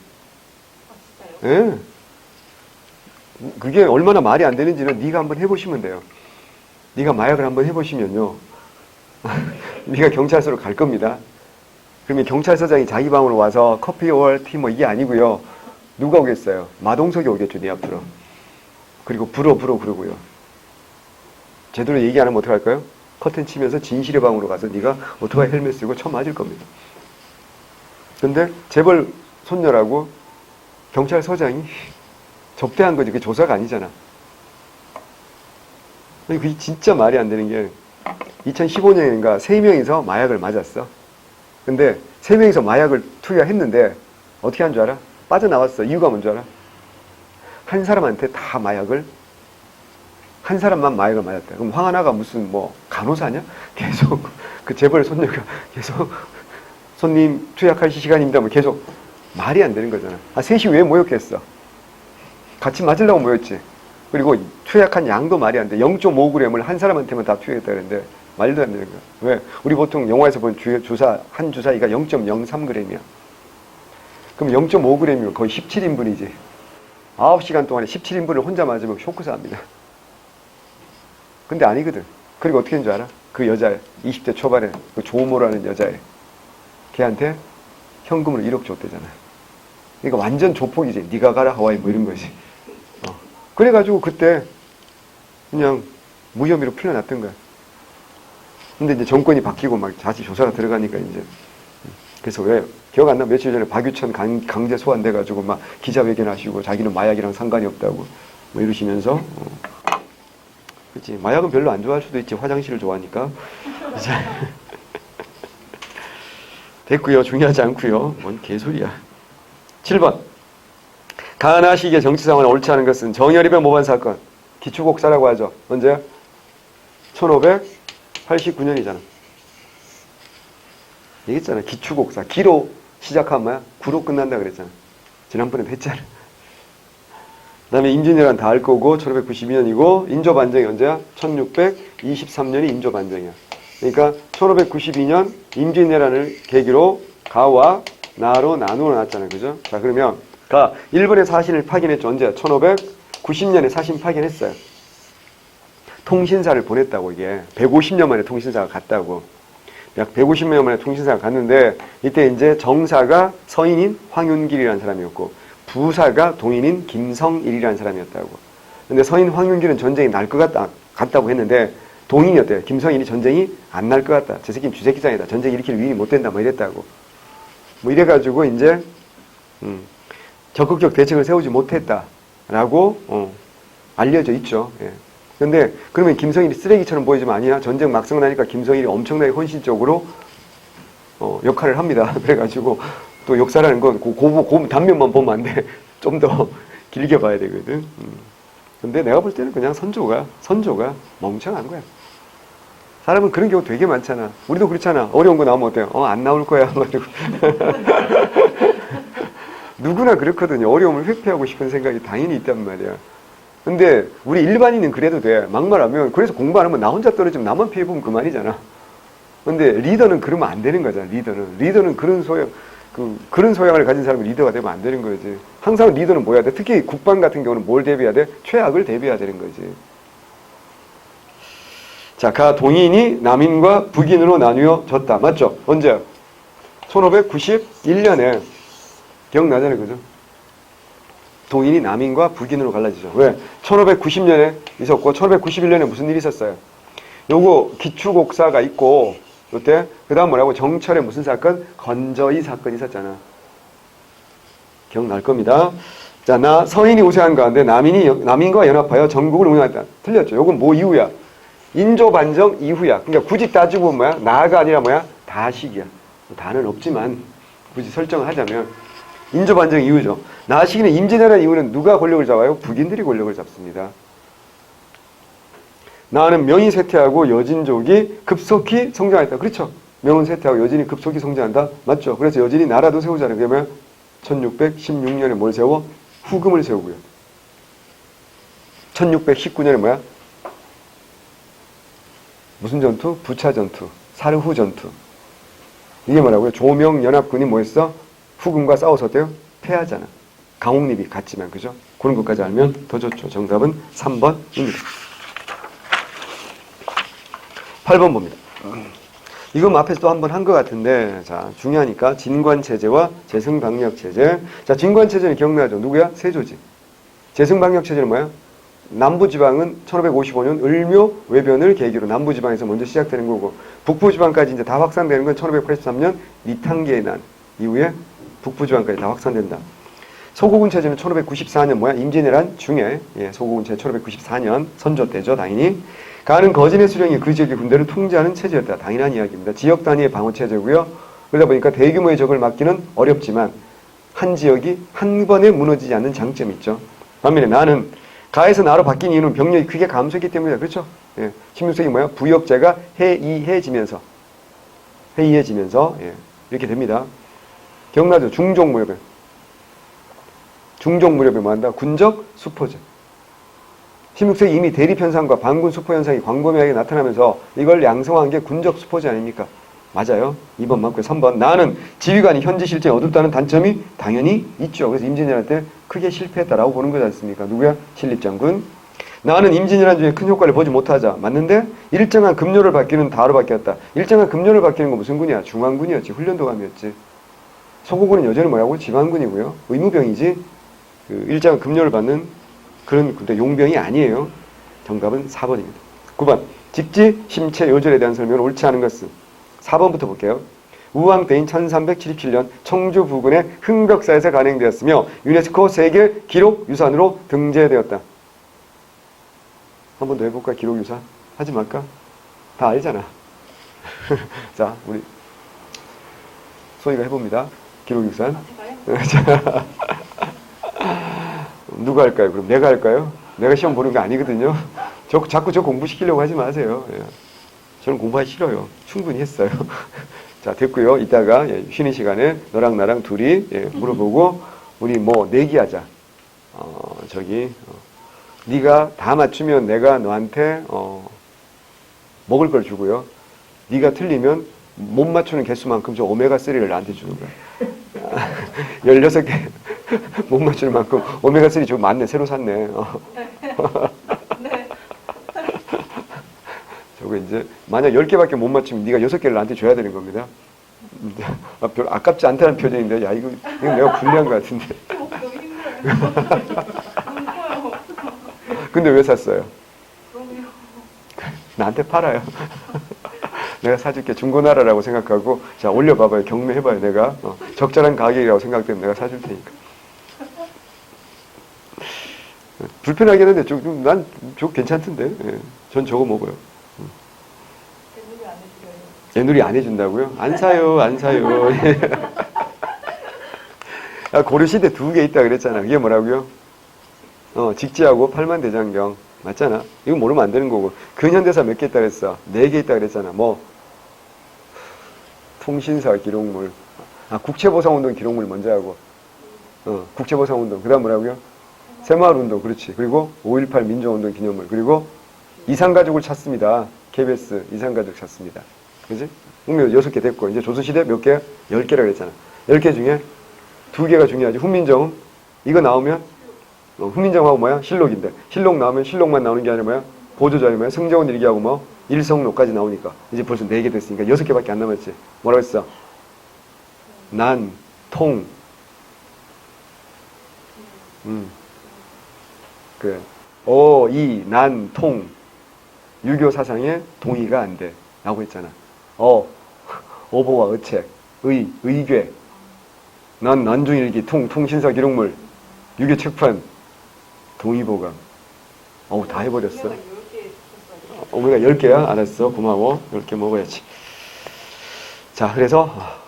아, 진짜요? 예. 그게 얼마나 말이 안 되는지는 네가 한번 해보시면 돼요. 네가 마약을 한번 해보시면요. 네가 경찰서로 갈 겁니다. 그러면 경찰서장이 자기 방으로 와서 커피 or 티 뭐 이게 아니고요. 누가 오겠어요? 마동석이 오겠죠. 네 앞으로. 그리고 불어 그러고요. 제대로 얘기 안 하면 어떡할까요? 커튼 치면서 진실의 방으로 가서 네가 오토바이 헬멧 쓰고 쳐 맞을 겁니다. 근데 재벌 손녀라고 경찰서장이 접대한 거지. 그게 조사가 아니잖아. 그게 진짜 말이 안 되는 게 2015년인가 3명이서 마약을 맞았어. 근데 3명이서 마약을 투여했는데 어떻게 한 줄 알아? 빠져나왔어. 이유가 뭔 줄 알아? 한 사람한테 다 마약을, 한 사람만 마약을 맞았다. 그럼 황하나가 무슨 뭐 간호사냐? 계속 그 재벌 손녀가 계속 손님 투약하실 시간입니다. 뭐 계속 말이 안 되는 거잖아. 아, 셋이 왜 모였겠어? 같이 맞으려고 모였지. 그리고 투약한 양도 말이 안 돼. 0.5g을 한 사람한테만 다 투약했다 그랬는데 말도 안 되는 거야. 왜? 우리 보통 영화에서 본 주사, 한 주사위가 0.03g이야. 그럼 0.5g이면 거의 17인분이지. 9시간 동안에 17인분을 혼자 맞으면 쇼크사합니다. 근데 아니거든. 그리고 어떻게 된 줄 알아? 그 여자 20대 초반에 그 조모라는 여자애 걔한테 현금으로 1억 줬대잖아. 그러니까 완전 조폭이지. 네가 가라 하와이 뭐 이런 거지. 그래가지고 그때 그냥 무혐의로 풀려났던 거야. 근데 이제 정권이 바뀌고 막 다시 조사가 들어가니까 이제 그래서 왜 기억 안 나? 며칠 전에 박유천 강제 소환돼가지고 막 기자회견 하시고 자기는 마약이랑 상관이 없다고 뭐 이러시면서 그치. 마약은 별로 안 좋아할 수도 있지. 화장실을 좋아하니까. 됐고요. 중요하지 않고요. 뭔 개소리야. 7번. 가나 시기의 정치 상황을 옳지 않은 것은 정여립의 모반 사건. 기축옥사라고 하죠. 언제야? 1589년이잖아. 얘기했잖아. 기축옥사. 기로 시작하면 뭐야? 구로 끝난다 그랬잖아. 지난번에도 했잖아. 그 다음에 임진왜란 다 할 거고 1592년이고 인조반정이 언제야? 1623년이 인조반정이야. 그러니까 1592년 임진왜란을 계기로 가와 나로 나누어 놨잖아요. 그죠? 자, 그러면 일본의 사신을 파견했죠. 언제? 1590년에 사신 파견했어요. 통신사를 보냈다고. 이게 150년 만에 통신사가 갔다고. 약 150년 만에 통신사가 갔는데 이때 이제 정사가 서인인 황윤길이라는 사람이었고 부사가 동인인 김성일이라는 사람이었다고. 근데 서인 황윤길은 전쟁이 날 것 같다고 했는데 동인이었대요. 김성일이 전쟁이 안 날 것 같다. 저 새끼는 주새끼장이다. 전쟁 일으킬 위인이 못 된다. 뭐 이랬다고. 뭐 이래가지고 이제 적극적 대책을 세우지 못했다라고 알려져 있죠. 예. 근데 그러면 김성일이 쓰레기처럼 보이지만 아니야. 전쟁 막상 나니까 김성일이 엄청나게 헌신적으로 역할을 합니다. 그래가지고 또 역사라는 건 그 단면만 보면 안 돼. 좀 더 길게 봐야 되거든. 근데 내가 볼 때는 그냥 선조가 멍청한 거야. 사람은 그런 경우 되게 많잖아. 우리도 그렇잖아. 어려운 거 나오면 어때요? 안 나올 거야. 누구나 그렇거든요. 어려움을 회피하고 싶은 생각이 당연히 있단 말이야. 근데 우리 일반인은 그래도 돼. 막말하면 그래서 공부 안 하면 나 혼자 떨어지면 나만 피해보면 그만이잖아. 근데 리더는 그러면 안 되는 거잖아. 리더는 그런 소용. 그런 소양을 가진 사람이 리더가 되면 안 되는 거지. 항상 리더는 뭐 해야 돼? 특히 국방 같은 경우는 뭘 대비해야 돼? 최악을 대비해야 되는 거지. 자, 가 동인이 남인과 북인으로 나뉘어졌다. 맞죠? 언제? 1591년에 기억나잖아요. 그죠? 동인이 남인과 북인으로 갈라지죠. 왜? 1590년에 있었고 1591년에 무슨 일이 있었어요? 요거 기축옥사가 있고 요때 그 다음 뭐라고? 정철에 무슨 사건? 건저희 사건이 있었잖아. 기억날 겁니다. 자, 나 서인이 우세한 가운데 남인과 연합하여 전국을 운영했다. 틀렸죠. 요건 뭐 이후야? 인조 반정 이후야. 그러니까 굳이 따지고 보면 뭐야? 나가 아니라 뭐야? 다식이야. 다는 없지만 굳이 설정을 하자면 인조 반정 이후죠. 나시기는 임진왜란 이후는 누가 권력을 잡아요? 북인들이 권력을 잡습니다. 나는 명이 쇠퇴하고 여진족이 급속히 성장했다. 그렇죠? 명은 쇠퇴하고 여진이 급속히 성장한다. 맞죠? 그래서 여진이 나라도 세우잖아요. 그러면 1616년에 뭘 세워? 후금을 세우고요. 1619년에 뭐야? 무슨 전투? 부차 전투, 사르후 전투. 이게 뭐라고요? 조명연합군이 뭐 했어? 후금과 싸워서 어때요? 패하잖아. 강옥립이 같지만, 그죠? 그런 것까지 알면 더 좋죠. 정답은 3번입니다. 8번 봅니다. 이건 앞에서 또 한 번 한 것 같은데, 자, 중요하니까 진관체제와 재승방역체제. 자, 진관체제는 기억나죠? 누구야? 세조지. 재승방역체제는 뭐야? 남부지방은 1555년 을묘 외변을 계기로 남부지방에서 먼저 시작되는 거고, 북부지방까지 이제 다 확산되는 건 1583년 리탕계의 난 이후에 북부지방까지 다 확산된다. 소고군 체제는 1594년 뭐야? 임진왜란 중에, 예, 소고군 체제 1594년 선조 때죠, 당연히. 가는 거진의 수령이 그 지역의 군대를 통제하는 체제였다. 당연한 이야기입니다. 지역 단위의 방어 체제고요. 그러다 보니까 대규모의 적을 막기는 어렵지만 한 지역이 한 번에 무너지지 않는 장점이 있죠. 반면에 나는 가에서 나로 바뀐 이유는 병력이 크게 감소했기 때문이다. 그렇죠? 예. 16세기 뭐야? 부역제가 해이해지면서 예. 이렇게 됩니다. 기억나죠? 중종무렵에. 중종무렵에 뭐 한다? 군적 수포제. 16세기 이미 대립현상과 반군 수포현상이 광범위하게 나타나면서 이걸 양성한 게 군적 수포제 아닙니까? 맞아요. 2번 맞고요. 3번. 나는 지휘관이 현지 실제 어둡다는 단점이 당연히 있죠. 그래서 임진왜란 때 크게 실패했다라고 보는 거지 않습니까? 누구야? 신립장군. 나는 임진왜란 중에 큰 효과를 보지 못하자. 맞는데 일정한 급료를 받기는 다로 바뀌었다. 일정한 급료를 받기는 건 무슨 군이야? 중앙군이었지. 훈련도감이었지. 소고군은 여전히 뭐라고? 지방군이고요. 의무병이지. 그 일정한 급료를 받는 그런 근데 용병이 아니에요. 정답은 4번입니다. 9번. 직지, 심체, 요절에 대한 설명은 옳지 않은 것은 4번부터 볼게요. 우왕 때인 1377년 청주 부근의 흥벽사에서 간행되었으며 유네스코 세계 기록유산으로 등재되었다. 한 번 더 해볼까? 기록유산? 하지 말까? 다 알잖아. 자, 우리 소희가 해봅니다. 기록유산. 누가 할까요? 그럼 내가 할까요? 내가 시험 보는 거 아니거든요. 자꾸 저 공부시키려고 하지 마세요. 예. 저는 공부하기 싫어요. 충분히 했어요. 자, 됐고요. 이따가 쉬는 시간에 너랑 나랑 둘이 물어보고 우리 뭐 내기하자. 네가 다 맞추면 내가 너한테 먹을 걸 주고요. 네가 틀리면 못 맞추는 개수만큼 저 오메가3를 나한테 주는 거야. 16개 못 맞추는 만큼 오메가3 좀 많네. 새로 샀네. 네. 저거 이제 만약 10개밖에 못 맞추면 네가 6개를 나한테 줘야 되는 겁니다. 별로 아깝지 않다는 표정인데 야 이거 내가 불리한 것 같은데. 너무 힘들어요. 너무 커요. 근데 왜 샀어요? 그럼요. 나한테 팔아요. 내가 사줄게. 중고나라라고 생각하고 자 올려봐봐요. 경매해봐요. 내가 적절한 가격이라고 생각되면 내가 사줄 테니까. 불편하긴 한데 난 저거 괜찮던데. 예. 전 저거 먹어요. 대부분 안 해주려요. 애누리 안 해준다고요? 안 사요. 안 사요. 고려시대 2개 있다 그랬잖아. 그게 뭐라고요? 직지하고 팔만대장경. 맞잖아. 이거 모르면 안 되는 거고. 근현대사 몇 개 있다 그랬어? 4개 있다 그랬잖아. 뭐 통신사 기록물. 국채보상운동 기록물 먼저 하고. 국채보상운동. 그 다음 뭐라고요? 새마을운동. 그렇지. 그리고 5.18 민주화운동 기념물. 그리고 이산가족을 찾습니다. KBS 이산가족 찾습니다. 그지? 그러면 6개 됐고. 이제 조선시대 몇 개? 10개라 그랬잖아. 10개 중에 2개가 중요하지. 훈민정음. 이거 나오면 훈민정음하고 뭐야? 실록인데. 실록 나오면 실록만 나오는 게 아니라 뭐야? 보조전이 뭐야? 승정원 일기하고 뭐? 일성록까지 나오니까. 이제 벌써 4개 됐으니까 6개밖에 안 남았지. 뭐라고 했어? 난, 통. 그래. 이, 난, 통. 유교 사상에 동의가 안 돼. 라고 했잖아. 어보와 어책, 의궤, 난중일기, 통신사 기록물, 유교 책판, 동의보감. 다 해버렸어. 오메가 10개야? 알았어. 고마워. 10개 먹어야지. 자, 그래서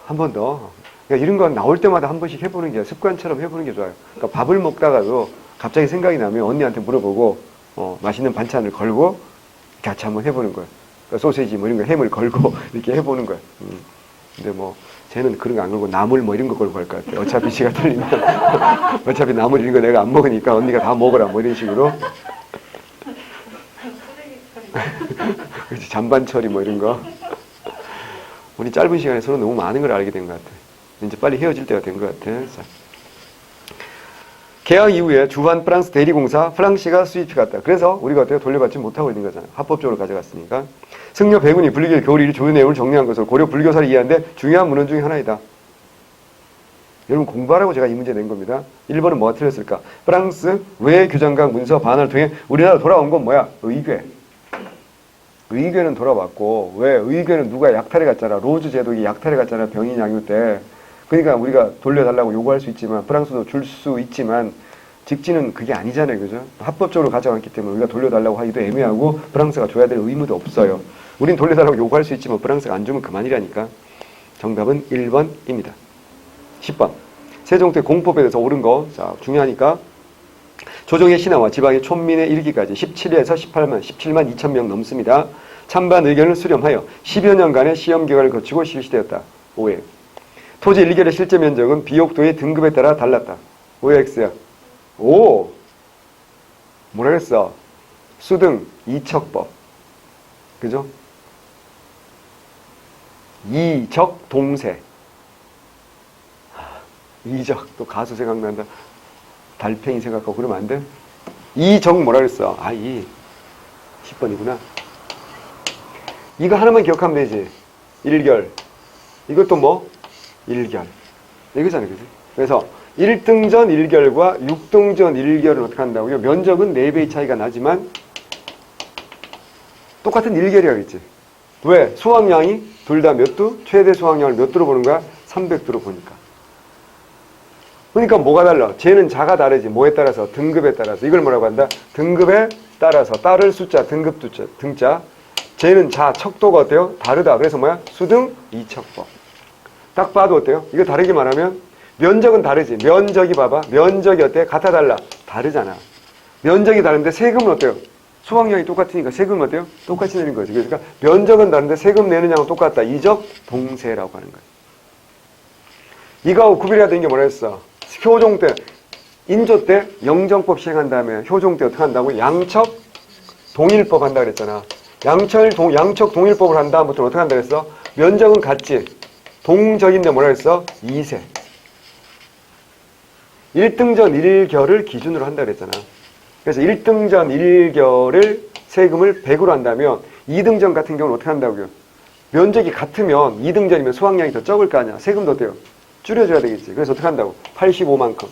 한 번 더. 그러니까 이런 건 나올 때마다 한 번씩 해보는 게 습관처럼 해보는 게 좋아요. 그러니까 밥을 먹다가도 갑자기 생각이 나면 언니한테 물어보고 맛있는 반찬을 걸고 같이 한번 해보는 거예요. 그러니까 소세지 뭐 이런 거 햄을 걸고 이렇게 해보는 거예요. 근데 뭐 쟤는 그런 거 안 걸고 나물 뭐 이런 거 걸고 할 것 같아요. 어차피 지가 틀리면 어차피 나물 이런 거 내가 안 먹으니까 언니가 다 먹어라 뭐 이런 식으로. 그렇지, 잔반 처리 뭐 이런 거. 우리 짧은 시간에 서로 너무 많은 걸 알게 된 것 같아. 이제 빨리 헤어질 때가 된 것 같아. 자. 개항 이후에 주한 프랑스 대리공사 프랑시가 수입해 갔다. 그래서 우리가 어때요? 돌려받지 못하고 있는 거잖아요. 합법적으로 가져갔으니까. 승려 백운이 불교의 교리 조유 내용을 정리한 것으로 고려 불교사를 이해하는데 중요한 문헌 중에 하나이다. 여러분 공부하라고 제가 이 문제 낸 겁니다. 1번은 뭐가 틀렸을까? 프랑스 외교장관 문서 반환을 통해 우리나라 돌아온 건 뭐야? 의궤. 의궤는 돌아왔고, 왜? 의궤는 누가 약탈해 갔잖아. 로즈 제독이 약탈해 갔잖아. 병인 양요 때. 그러니까 우리가 돌려달라고 요구할 수 있지만, 프랑스도 줄 수 있지만, 직진은 그게 아니잖아요. 그죠? 합법적으로 가져갔기 때문에 우리가 돌려달라고 하기도 애매하고, 프랑스가 줘야 될 의무도 없어요. 우린 돌려달라고 요구할 수 있지만, 프랑스가 안 주면 그만이라니까. 정답은 1번입니다. 10번. 세종 때 공법에 대해서 옳은 거. 자, 중요하니까. 조정의 신하와 지방의 촌민의 일기까지 17에서 17만 2천 명 넘습니다. 찬반 의견을 수렴하여 10여 년간의 시험 기간을 거치고 실시되었다. 오해. 토지 일결의 실제 면적은 비옥도의 등급에 따라 달랐다. OX야. 오! 뭐라 그랬어? 수등, 이척법. 그죠? 이적, 동세. 이적, 또 가수 생각난다. 달팽이 생각하고 그러면 안 돼? 이적 뭐라 그랬어? 10번이구나. 이거 하나만 기억하면 되지. 일결. 이것도 뭐? 일결. 이거잖아, 그지? 그래서 1등전 1결과 6등전 1결을 어떻게 한다고요? 면적은 4배의 차이가 나지만 똑같은 1결이라고 했지. 왜? 수확량이 둘 다 몇 두? 최대 수확량을 몇 두로 보는 거야? 300두로 보니까. 그러니까 뭐가 달라? 쟤는 자가 다르지. 뭐에 따라서? 등급에 따라서. 이걸 뭐라고 한다? 등급에 따라서. 따를 숫자, 등급 두자, 등자. 쟤는 자, 척도가 어때요? 다르다. 그래서 뭐야? 수등, 이척법. 딱 봐도 어때요? 이거 다르게 말하면 면적은 다르지. 면적이 봐봐. 면적이 어때? 같아 달라? 다르잖아. 면적이 다른데 세금은 어때요? 수확량이 똑같으니까 세금은 어때요? 똑같이 내는 거지. 그러니까 면적은 다른데 세금 내는 양은 똑같다. 이적, 동세라고 하는 거야. 이거하고 구별해야 되는 게 뭐라 했어? 효종 때, 인조 때 영정법 시행한 다음에 효종 때 어떻게 한다고? 양척 동일법 한다 그랬잖아. 양척 동일법을 한 다음부터 어떻게 한다 그랬어? 면적은 같지. 동적인데 뭐라 했어? 2세. 1등전 1결을 기준으로 한다 그랬잖아. 그래서 1등전 1결을 세금을 100으로 한다면 2등전 같은 경우는 어떻게 한다고요? 면적이 같으면 2등전이면 수확량이 더 적을 거 아니야. 세금도 어때요? 줄여줘야 되겠지. 그래서 어떻게 한다고? 85만큼.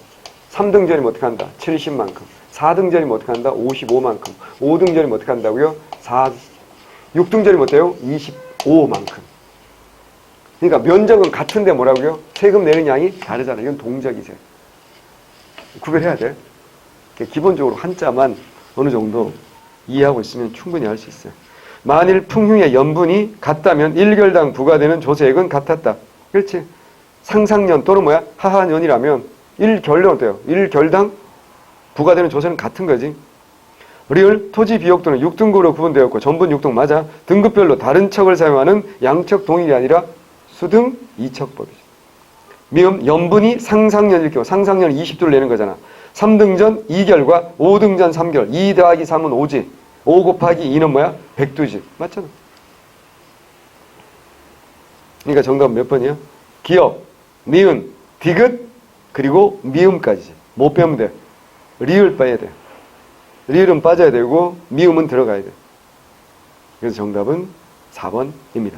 3등전이면 어떻게 한다? 70만큼. 4등전이면 어떻게 한다? 55만큼. 5등전이면 어떻게 한다고요? 6등전이면 어때요? 25만큼. 그러니까 면적은 같은데 뭐라고요? 세금 내는 양이 다르잖아. 이건 동적이세. 구별해야 돼. 기본적으로 한자만 어느 정도 이해하고 있으면 충분히 할 수 있어요. 만일 풍흉의 연분이 같다면 1결당 부과되는 조세액은 같았다. 그렇지? 상상년 또는 뭐야? 하하년이라면 1결당 어때요? 1결당 부과되는 조세는 같은 거지. 리을 토지 비옥도는 6등급으로 구분되었고 전분 6등 맞아. 등급별로 다른 척을 사용하는 양척 동일이 아니라 수등 2척법이지. 미음 연분이 상상년일 경우 상상년 20도를 내는 거잖아. 3등전 2결과 5등전 3결 2 더하기 3은 5지. 5 곱하기 2는 뭐야? 100두지. 맞잖아. 그러니까 정답은 몇 번이야? 기업 니은, 디귿, 그리고 미음까지. 못 빼면 돼. 리을 빼야 돼. 리을은 빠져야 되고 미음은 들어가야 돼. 그래서 정답은 4번입니다.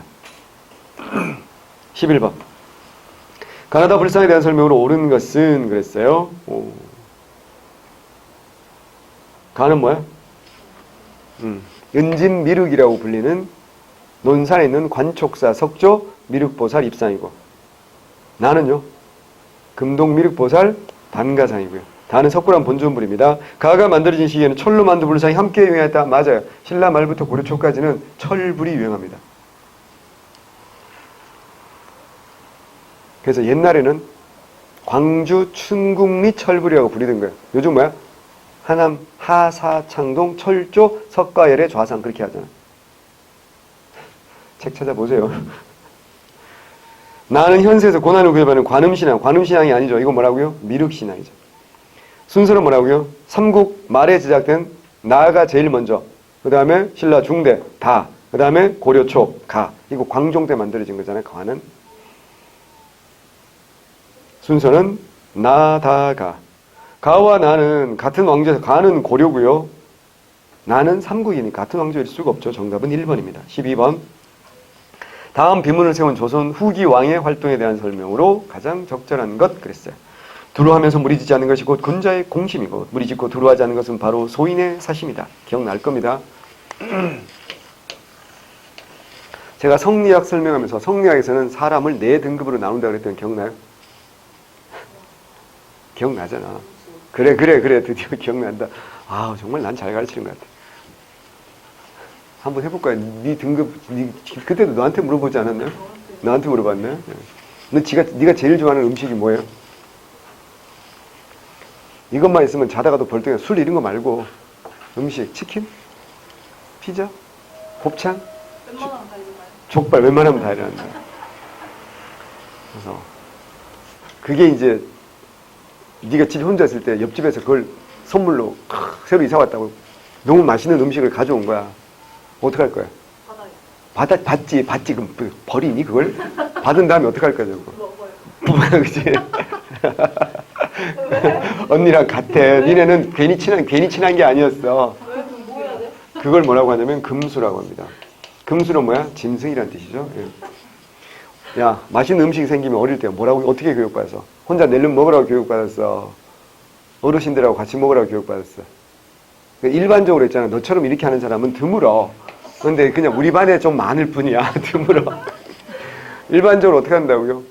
11번. 가나다 불상에 대한 설명으로 옳은 것은 그랬어요. 가는 뭐야? 은진미륵이라고 불리는 논산에 있는 관촉사 석조 미륵보살 입상이고, 나는요 금동미륵보살 반가상이고요. 다는 석굴암 본尊불입니다. 가가 만들어진 시기에는 철로 만든 불상이 함께 유행했다. 맞아요. 신라 말부터 고려 초까지는 철불이 유행합니다. 그래서 옛날에는 광주 춘국리 철불이라고 부르던 거예요. 요즘 뭐야? 하남 하사창동 철조 석가열의 좌상 그렇게 하잖아. 책 찾아보세요. 나는 현세에서 고난을 구해받는 관음신앙. 관음신앙이 아니죠. 이건 뭐라고요? 미륵신앙이죠. 순서는 뭐라고요? 삼국 말에 제작된 나가 제일 먼저, 그 다음에 신라 중대 다, 그 다음에 고려 초 가. 이거 광종 때 만들어진 거잖아요. 관은. 순서는 나, 다, 가. 가와 나는 같은 왕조에서, 가는 고려고요. 나는 삼국이니까 같은 왕조일 수가 없죠. 정답은 1번입니다. 12번. 다음 비문을 세운 조선 후기 왕의 활동에 대한 설명으로 가장 적절한 것 그랬어요. 두루하면서 물이 짓지 않는 것이 곧 군자의 공심이고, 물이 짓고 두루하지 않는 것은 바로 소인의 사심이다. 기억날 겁니다. 제가 성리학 설명하면서 성리학에서는 사람을 4등급으로 나눈다 그랬더니 기억나요? 기억나잖아. 그래 드디어 기억난다. 아 정말 난 잘 가르치는 것 같아. 한번 해볼까요? 네 등급, 그때도 너한테 물어보지 않았나요? 나한테 물어봤네. 네가 제일 좋아하는 음식이 뭐예요? 이것만 있으면 자다가도 벌떡해. 술 이런 거 말고 음식, 치킨, 피자, 곱창, 웬만하면 다 일어나요. 족발 웬만하면 다 일어난다. 그래서 그게 이제 네가 집에 혼자 있을 때 옆집에서 그걸 선물로 새로 이사 왔다고 너무 맛있는 음식을 가져온 거야. 어떡할 거야? 받아요. 받지 그럼 버리니 그걸? 받은 다음에 어떡할 거야 저거? 먹어요. 그치? 언니랑 같아. 니네는 괜히 친한 게 아니었어. 왜? 그럼 뭐 해야 돼? 그걸 뭐라고 하냐면 금수라고 합니다. 금수는 뭐야? 짐승이란 뜻이죠. 예. 야, 맛있는 음식이 생기면 어릴 때 뭐라고, 어떻게 교육받았어? 혼자 낼름 먹으라고 교육받았어? 어르신들하고 같이 먹으라고 교육받았어? 일반적으로 있잖아. 너처럼 이렇게 하는 사람은 드물어. 근데 그냥 우리 반에 좀 많을 뿐이야. 드물어. 일반적으로 어떻게 한다고요?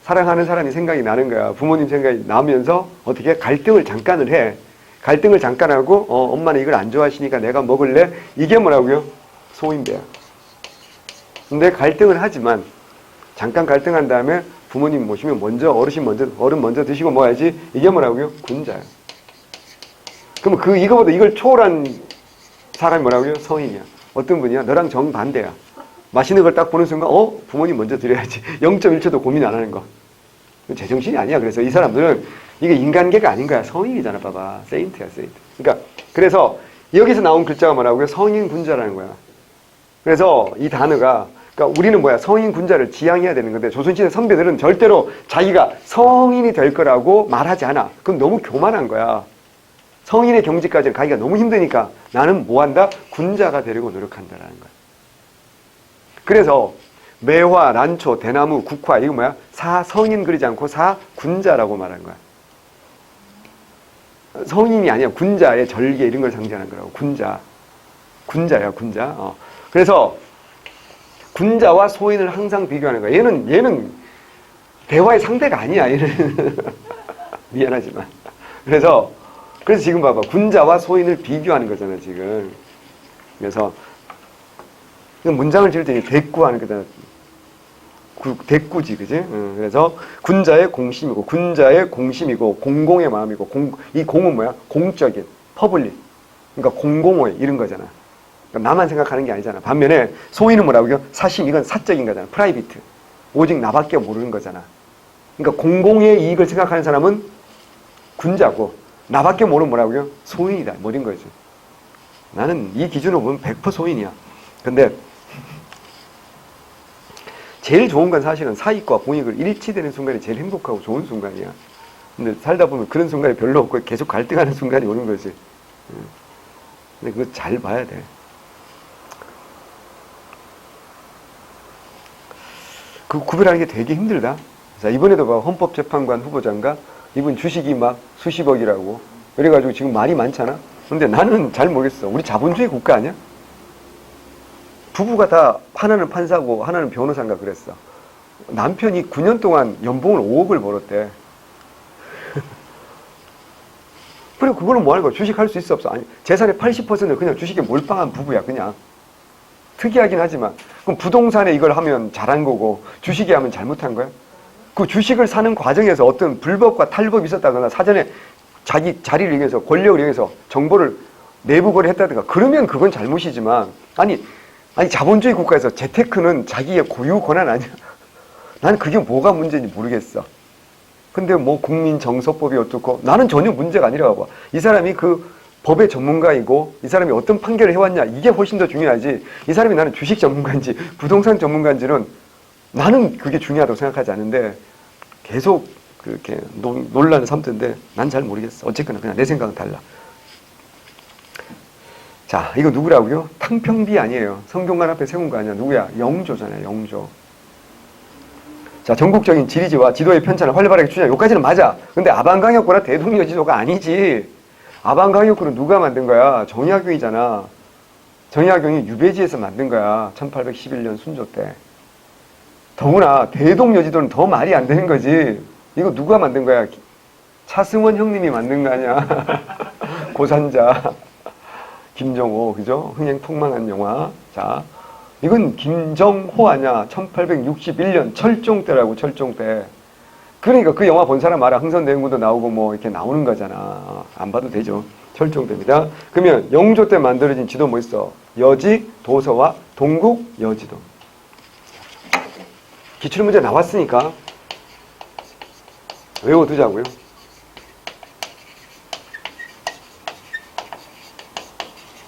사랑하는 사람이 생각이 나는 거야. 부모님 생각이 나면서 어떻게 갈등을 잠깐을 해. 갈등을 잠깐 하고 엄마는 이걸 안 좋아하시니까 내가 먹을래? 이게 뭐라고요? 소인배야. 근데 갈등을 하지만 잠깐 갈등한 다음에 부모님 모시면 어른 먼저 드시고 먹어야지. 이게 뭐라고요? 군자야. 그럼 이거보다 이걸 초월한 사람이 뭐라고요? 성인이야. 어떤 분이야? 너랑 정반대야. 맛있는 걸 딱 보는 순간 부모님 먼저 드려야지. 0.1초도 고민 안 하는 거. 제정신이 아니야. 그래서 이 사람들은 이게 인간계가 아닌 거야. 성인이잖아. 봐봐. 세인트야, 세인트. 그러니까 그래서 여기서 나온 글자가 뭐라고요? 성인 군자라는 거야. 그래서 이 단어가, 그러니까 우리는 뭐야? 성인 군자를 지향해야 되는 건데 조선시대 선배들은 절대로 자기가 성인이 될 거라고 말하지 않아. 그럼 너무 교만한 거야. 성인의 경지까지는 가기가 너무 힘드니까 나는 뭐 한다? 군자가 되려고 노력한다라는 거야. 그래서 매화, 난초, 대나무, 국화 이거 뭐야? 사성인 그리지 않고 사군자라고 말하는 거야. 성인이 아니야. 군자의 절개 이런 걸 상징하는 거라고. 군자야, 군자. 그래서 군자와 소인을 항상 비교하는 거야. 얘는 대화의 상대가 아니야. 얘는 미안하지만. 그래서 지금 봐봐. 군자와 소인을 비교하는 거잖아, 지금. 그래서 문장을 지을 때 대꾸하는 거잖아. 대꾸지, 그지? 그래서 군자의 공심이고, 공공의 마음이고, 이 공은 뭐야? 공적인, 퍼블릭. 그러니까 공공의 이런 거잖아. 그러니까 나만 생각하는 게 아니잖아. 반면에 소인은 뭐라고요? 사심, 이건 사적인 거잖아. 프라이비트. 오직 나밖에 모르는 거잖아. 그러니까 공공의 이익을 생각하는 사람은 군자고, 나밖에 모르는 뭐라고요? 소인이다. 뭐인 거지. 나는 이 기준으로 보면 100% 소인이야. 근데 제일 좋은 건 사실은 사익과 공익을 일치되는 순간이 제일 행복하고 좋은 순간이야. 근데 살다 보면 그런 순간이 별로 없고 계속 갈등하는 순간이 오는 거지. 근데 그거 잘 봐야 돼. 그 구별하는 게 되게 힘들다. 자, 이번에도 봐. 헌법재판관 후보자인가? 이분 주식이 막 수십억이라고. 그래가지고 지금 말이 많잖아? 근데 나는 잘 모르겠어. 우리 자본주의 국가 아니야? 부부가 다 하나는 판사고 하나는 변호사인가 그랬어. 남편이 9년 동안 연봉을 5억을 벌었대. 그리고 그거는 뭐 하는 거야? 주식할 수 있어 없어? 아니, 재산의 80%를 그냥 주식에 몰빵한 부부야 그냥. 특이하긴 하지만 그럼 부동산에 이걸 하면 잘한 거고 주식에 하면 잘못한 거야? 그 주식을 사는 과정에서 어떤 불법과 탈법이 있었다거나 사전에 자기 자리를 이용해서 권력을 이용해서 정보를 내부 거래했다든가 그러면 그건 잘못이지만 아니 자본주의 국가에서 재테크는 자기의 고유 권한 아니야? 난 그게 뭐가 문제인지 모르겠어. 근데 뭐 국민정서법이 어떻고 나는 전혀 문제가 아니라고 봐. 이 사람이 그 법의 전문가이고 이 사람이 어떤 판결을 해왔냐 이게 훨씬 더 중요하지. 이 사람이 나는 주식 전문가인지 부동산 전문가인지는 나는 그게 중요하다고 생각하지 않는데 계속 그렇게 논란을 삼던데 난 잘 모르겠어. 어쨌거나 그냥 내 생각은 달라. 자, 이거 누구라고요? 탕평비 아니에요. 성균관 앞에 세운 거 아니야. 누구야? 영조잖아요. 영조. 자, 전국적인 지리지와 지도의 편찬을 활발하게 추진해. 여기까지는 맞아. 근데 아방강역구나 대동여지도가 아니지. 아방강역구는 누가 만든 거야? 정약용이잖아. 정약용이 유배지에서 만든 거야. 1811년 순조 때. 더구나 대동여지도는 더 말이 안 되는 거지. 이거 누가 만든 거야? 차승원 형님이 만든 거 아니야. 고산자. 김정호, 그죠? 흥행폭망한 영화. 자, 이건 김정호 아니야. 1861년 철종 때라고, 철종 때. 그러니까 그 영화 본 사람 알아. 흥선대원군도 나오고 뭐 이렇게 나오는 거잖아. 안 봐도 되죠. 철종 때입니다. 그러면 영조 때 만들어진 지도 뭐 있어? 여지, 도서와 동국, 여지도. 기출문제 나왔으니까 외워두자고요.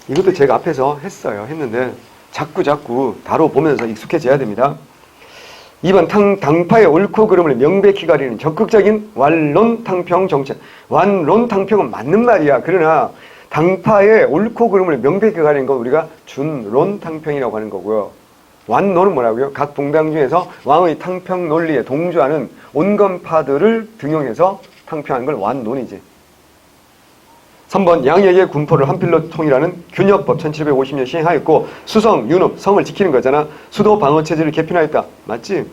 이것도 제가 앞에서 했는데 자꾸 다뤄보면서 익숙해져야 됩니다. 2번 당파의 옳고 그름을 명백히 가리는 적극적인 완론탕평 정책. 완론탕평은 맞는 말이야. 그러나 당파의 옳고 그름을 명백히 가리는 건 우리가 준론탕평이라고 하는 거고요. 완론은 뭐라고요? 각 동당 중에서 왕의 탕평 논리에 동조하는 온건파들을 등용해서 탕평하는 걸 완론이지. 3번 양역의 군포를 한필로 통일하는 균역법 1750년 시행하였고 수성, 윤업, 성을 지키는 거잖아. 수도 방어체제를 개편하였다. 맞지?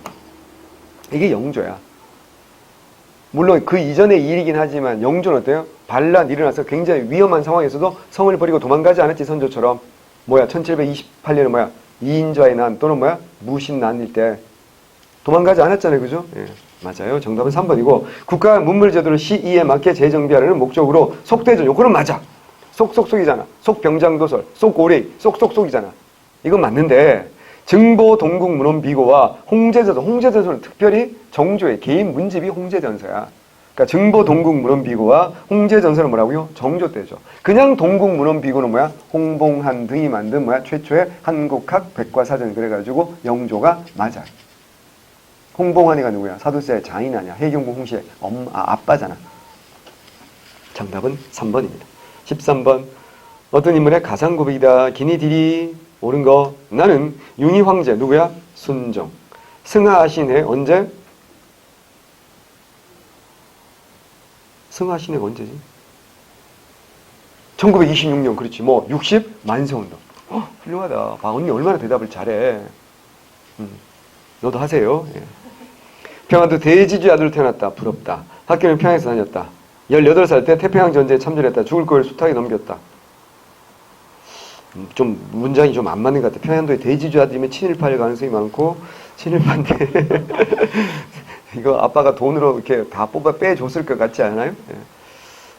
이게 영조야. 물론 그 이전의 일이긴 하지만 영조는 어때요? 반란이 일어나서 굉장히 위험한 상황에서도 성을 버리고 도망가지 않았지. 선조처럼. 1728년에 이인좌의 난 또는 무신난일 때 도망가지 않았잖아요. 그죠? 예. 맞아요. 정답은 3번이고 국가 문물제도를 시의에 맞게 재정비하려는 목적으로 속대전 요거는 맞아. 속이잖아. 속병장도설, 속고레이, 속이잖아. 이건 맞는데 증보 동국 문헌 비고와 홍제전서는 특별히 정조의 개인 문집이 홍제전서야. 그러니까 증보 동국 문헌 비고와 홍제전서는 뭐라고요? 정조 때죠. 그냥 동국 문헌 비고는 홍봉한 등이 만든 최초의 한국학 백과사전 그래가지고 영조가 맞아. 홍봉환이가 누구야? 사두세의 장인 아니야. 해경궁 홍씨의 아빠잖아. 정답은 3번입니다. 13번. 어떤 인물의 가상고백이다. 기니디리. 옳은 거. 나는 융희 황제. 누구야? 순종. 승하하신 해 언제? 승하하신 해가 언제지? 1926년. 그렇지. 60 만세운동. 훌륭하다. 봐, 언니 얼마나 대답을 잘해. 너도 하세요. 예. 평안도 대지주의 아들로 태어났다. 부럽다. 학교는 평양에서 다녔다. 18살 때 태평양 전쟁에 참전했다. 죽을 거를 숱하게 넘겼다. 좀 문장이 좀 안 맞는 것 같아. 평양도의 대지주의 아들이면 친일파일 가능성이 많고 친일파인데 이거 아빠가 돈으로 이렇게 다 뽑아 빼줬을 것 같지 않아요? 예.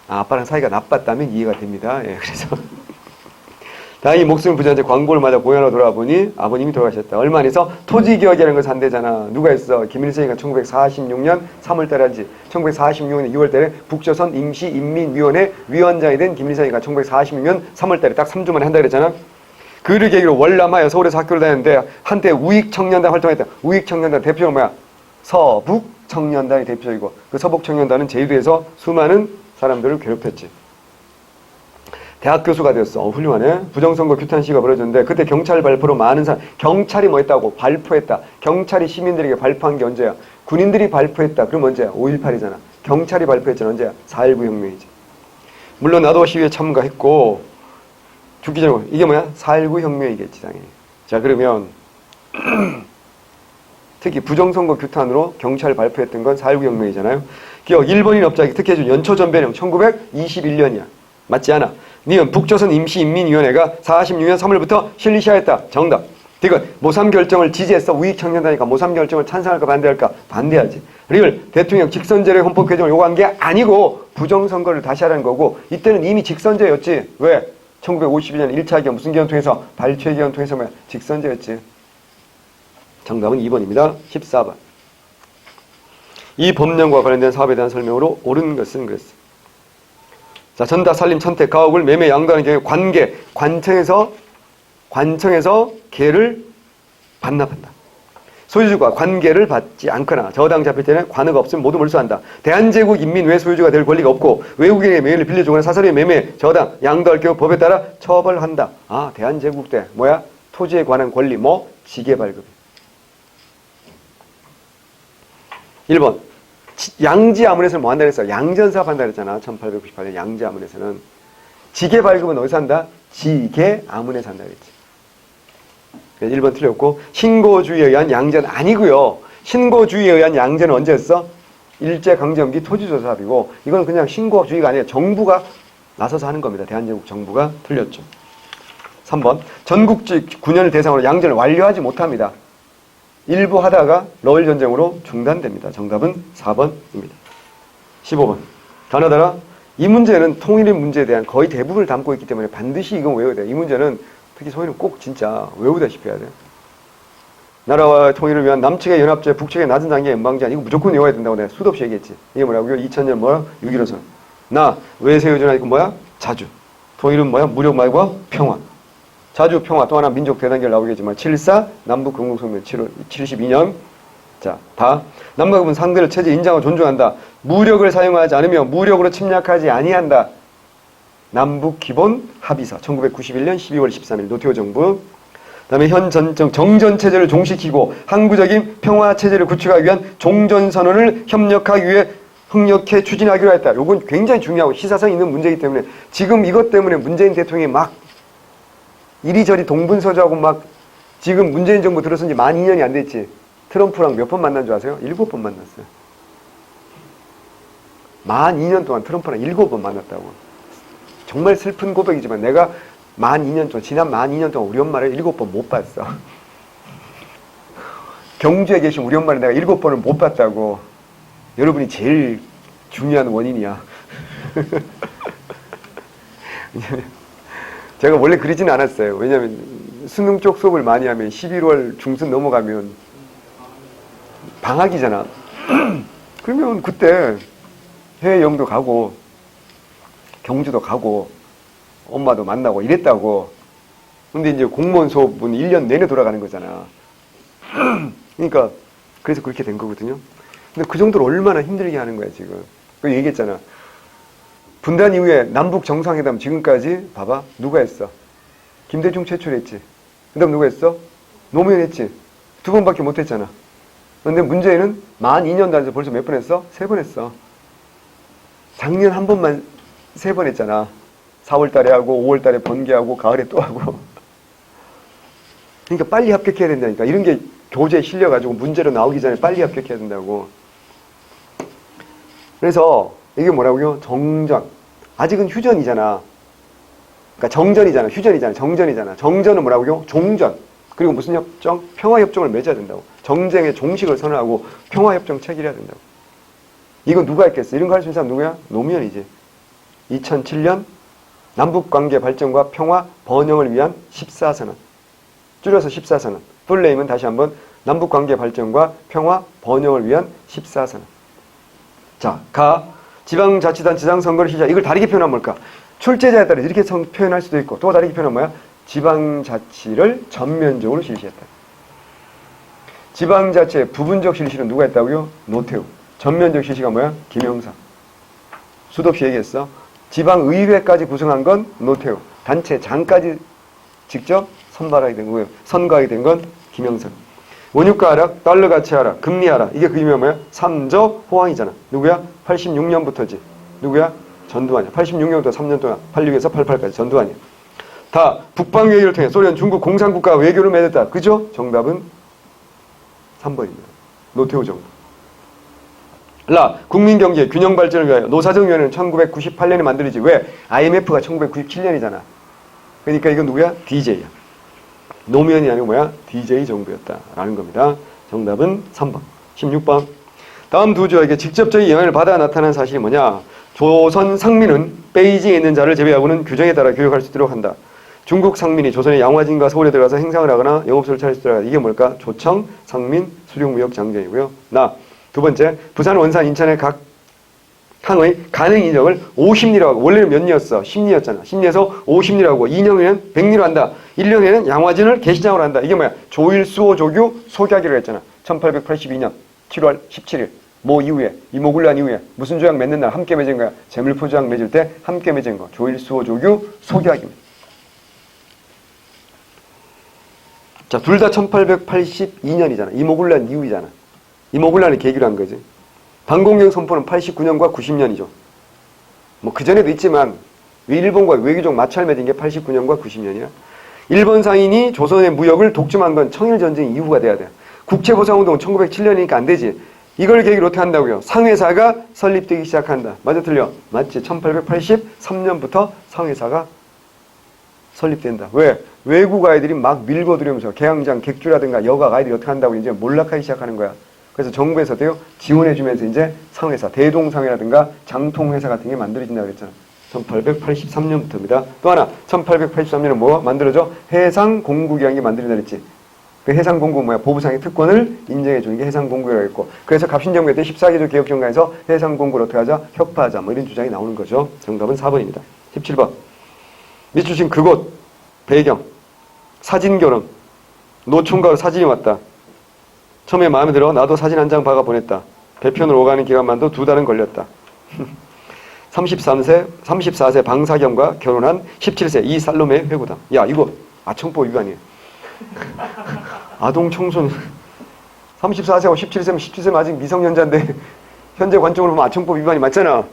아빠랑 사이가 나빴다면 이해가 됩니다. 예, 그래서 다행히 목숨을 부지한 채 광고를 맞아 고향으로 돌아보니 아버님이 돌아가셨다. 얼마 안에서 토지개혁이라는 걸 산대잖아. 누가 했어? 김일성이가 1946년 3월달에 하지. 1946년 2월달에 북조선 임시인민위원회 위원장이 된 김일성이가 1946년 3월달에 딱 3주 만에 한다 그랬잖아. 그를 계기로 월남하여 서울에서 학교를 다녔는데 한때 우익청년단 활동했다. 우익청년단 대표가 뭐야? 서북청년단이 대표이고 그 서북청년단은 제주도에서 수많은 사람들을 괴롭혔지. 대학 교수가 되었어. 훌륭하네. 부정선거 규탄 시위가 벌어졌는데 그때 경찰 발표로 많은 사람, 경찰이 뭐 했다고? 발표했다. 경찰이 시민들에게 발표한 게 언제야? 군인들이 발표했다. 그럼 언제야? 5.18이잖아. 경찰이 발표했잖아. 언제야? 4.19 혁명이지. 물론 나도 시위에 참가했고 죽기 전에 이게 뭐야? 4.19 혁명이겠지 당연히. 자 그러면 특히 부정선거 규탄으로 경찰 발표했던 건 4.19 혁명이잖아요. 기억 일본인 업자에게 특혜준 연초전배령 1921년이야. 맞지 않아? 니은 북조선 임시인민위원회가 46년 3월부터 실시하였다. 정답. 디귿 모삼 결정을 지지했어. 우익청년단이니까 모삼 결정을 찬성할까 반대할까? 반대하지. 리을 대통령 직선제로의 헌법 개정을 요구한 게 아니고 부정선거를 다시 하라는 거고 이때는 이미 직선제였지. 왜? 1952년 1차 개헌 무슨 개헌 통해서? 발췌 개헌 통해서 뭐야? 직선제였지. 정답은 2번입니다. 14번. 이 법령과 관련된 사업에 대한 설명으로 옳은 것은 그랬어. 자, 전다, 살림, 천택, 가옥을 매매, 양도하는 경우에 관계, 관청에서 개를 반납한다. 소유주가 관계를 받지 않거나 저당 잡힐 때는 관의가 없으면 모두 몰수한다. 대한제국 인민 외 소유주가 될 권리가 없고 외국인의 명의를 빌려주거나 사설의 매매, 저당, 양도할 경우 법에 따라 처벌한다. 아, 대한제국 때 뭐야? 토지에 관한 권리, 뭐? 지계발급. 1번. 양지아문에서는 뭐 한다 그랬어? 양전사업 한다 그랬잖아. 1898년 양지아문에서는. 지계발급은 어디서 한다? 지계아문에서 한다 그랬지. 1번 틀렸고 신고주의에 의한 양제는 아니고요. 신고주의에 의한 양제는 언제 했어? 일제강점기 토지조사합이고 이건 그냥 신고주의가 아니라 정부가 나서서 하는 겁니다. 대한제국 정부가. 틀렸죠. 3번 전국직 9년을 대상으로 양제를 완료하지 못합니다. 일부 하다가 러일 전쟁으로 중단됩니다. 정답은 4번입니다. 15번 가나다라. 이 문제는 통일의 문제에 대한 거의 대부분을 담고 있기 때문에 반드시 이건 외워야 돼. 이 문제는 특히 소위는 꼭 진짜 외우다시피 해야 돼. 나라와 통일을 위한 남측의 연합제, 북측의 낮은 단계의 연방제한 이거 무조건 외워야 된다고 내가 수도 없이 얘기했지. 이게 뭐라고요? 2000년 뭐야? 6.15선. 나 외세유전화 이거 뭐야? 자주. 통일은 뭐야? 무력 말고 평화. 자주 평화. 또 하나 민족 대단결 나오겠지만 7.4 남북 공동성명 72년. 자, 다. 남과급은 상대를 체제 인정하고 존중한다. 무력을 사용하지 않으며 무력으로 침략하지 아니한다. 남북 기본 합의서 1991년 12월 13일 노태우 정부. 그다음에 현 정전 체제를 종식시키고 항구적인 평화 체제를 구축하기 위한 종전 선언을 협력해 추진하기로 했다. 요건 굉장히 중요하고 시사성 있는 문제이기 때문에 지금 이것 때문에 문재인 대통령이 막 이리저리 동분서주하고 막 지금 문재인 정부 들어선 지 만 2년이 안 됐지. 트럼프랑 몇 번 만난 줄 아세요? 7번 만났어요. 만 2년 동안 트럼프랑 7번 만났다고. 정말 슬픈 고백이지만 내가 지난 만 2년 동안 우리 엄마를 7번 못 봤어. 경주에 계신 우리 엄마를 내가 7번을 못 봤다고. 여러분이 제일 중요한 원인이야. 제가 원래 그러지는 않았어요. 왜냐하면 수능 쪽 수업을 많이 하면 11월 중순 넘어가면 방학이잖아. 그러면 그때 해외여행도 가고 경주도 가고 엄마도 만나고 이랬다고. 근데 이제 공무원 수업은 1년 내내 돌아가는 거잖아. 그러니까 그래서 그렇게 된 거거든요. 근데 그 정도로 얼마나 힘들게 하는 거야 지금. 그 얘기했잖아. 분단 이후에 남북 정상회담 지금까지 봐봐. 누가 했어? 김대중 최초로 했지. 그 다음 누가 했어? 노무현 했지. 2번밖에 못 했잖아. 근데 문제는 만 2년 단에서 벌써 몇 번 했어? 3번 했어. 작년 한 번만 3번 했잖아. 4월 달에 하고 5월 달에 번개하고 가을에 또 하고. 그러니까 빨리 합격해야 된다니까. 이런 게 교재에 실려가지고 문제로 나오기 전에 빨리 합격해야 된다고. 그래서 이게 뭐라고요? 정전. 아직은 휴전이잖아. 그러니까 정전이잖아. 휴전이잖아. 정전이잖아. 정전은 뭐라고요? 종전. 그리고 무슨 협정? 평화협정을 맺어야 된다고. 정쟁의 종식을 선언하고 평화협정 체결해야 된다고. 이건 누가 했겠어? 이런 거 할 수 있는 사람 누구야? 노무현이지. 2007년 남북관계 발전과 평화 번영을 위한 14선언. 줄여서 14선언. 풀네임은 다시 한번 남북관계 발전과 평화 번영을 위한 14선언. 자, 가. 지방자치단 지방선거를 시작. 이걸 다르게 표현하면 뭘까? 출제자에 따라 이렇게 표현할 수도 있고 또 다르게 표현하면 뭐야? 지방자치를 전면적으로 실시했다. 지방자치의 부분적 실시는 누가 했다고요? 노태우. 전면적 실시가 뭐야? 김영삼. 수도 없이 얘기했어. 지방의회까지 구성한 건 노태우. 단체장까지 직접 선발하게 된 거고요. 선거하게 된 건 김영삼. 원유가 하락, 달러 가치 하락, 금리 하락. 이게 그 의미가 뭐야? 삼적 호황이잖아. 누구야? 86년부터지. 누구야? 전두환이야. 86년부터 3년 동안 86에서 88까지 전두환이야. 다 북방 외교를 통해 소련, 중국 공산국가 외교를 맺었다. 그죠? 정답은 3번입니다. 노태우 정부. 라, 국민경제 균형 발전을 위하여 노사정위원회는 1998년에 만들어지지. 왜? IMF가 1997년이잖아. 그러니까 이건 누구야? DJ야. 노무현이 아니고 뭐야? DJ 정부였다라는 겁니다. 정답은 3번. 16번. 다음 두 조에게 직접적인 영향을 받아 나타난 사실이 뭐냐? 조선 상민은 베이징에 있는 자를 제외하고는 규정에 따라 교육할 수 있도록 한다. 중국 상민이 조선의 양화진과 서울에 들어가서 행상을 하거나 영업소를 차릴 수 있도록 한다. 이게 뭘까? 조청, 상민, 수륙무역 장경이고요. 두 번째, 부산, 원산, 인천의 각 항의 가능 인력을 50리라고 하고, 원래는 몇 리였어? 10리였잖아. 10리에서 50리라고 하고, 2년에는 100리로 한다. 1년에는 양화진을 개시장으로 한다. 이게 뭐야? 조일수호 조규 소개하기로 했잖아. 1882년 7월 17일. 뭐 이후에, 이모군란 이후에 무슨 조약 맺는 날 함께 맺은 거야? 재물포 조약 맺을 때 함께 맺은 거. 조일수호 조규 소개하기입니다. 자, 둘 다 1882년이잖아. 이모군란 이후이잖아. 이모군란을 계기로 한 거지. 방공경 선포는 89년과 90년이죠. 뭐 그전에도 있지만 일본과 외교적 마찰 맺은 게 89년과 90년이야. 일본 상인이 조선의 무역을 독점한 건 청일전쟁 이후가 돼야 돼. 국채보상운동은 1907년이니까 안 되지. 이걸 계기로 어떻게 한다고요? 상회사가 설립되기 시작한다. 맞아 틀려? 맞지. 1883년부터 상회사가 설립된다. 왜? 외국 아이들이 막 밀고 들여오면서 개항장, 객주라든가 여각 아이들이 어떻게 한다고 이제 몰락하기 시작하는 거야. 그래서 정부에서도요, 지원해주면서 이제 상회사, 대동상회라든가 장통회사 같은 게 만들어진다고 그랬잖아. 1883년부터입니다. 또 하나, 1883년에 뭐 만들어져? 해상공국이라는 게 만들어진다 그랬지. 그 해상공국 뭐야? 보부상의 특권을 인정해주는 게 해상공국이라고 했고. 그래서 갑신정부 때 14개조 개혁정강에서 해상공국을 어떻게 하자? 혁파하자. 뭐 이런 주장이 나오는 거죠. 정답은 4번입니다. 17번. 밑줄 친 그곳, 배경, 사진결혼, 노총각으로 사진이 왔다. 처음에 마음에 들어 나도 사진 한 장 박아 보냈다. 배편으로 오가는 기간만도 2달은 걸렸다. 34세 방사겸과 결혼한 17세 이살로메 회고담. 야, 이거 아청법 위반이에요. 아동 청소년 34세하고 17세면 17세면 아직 미성년자인데 현재 관점으로 보면 아청법 위반이 맞잖아.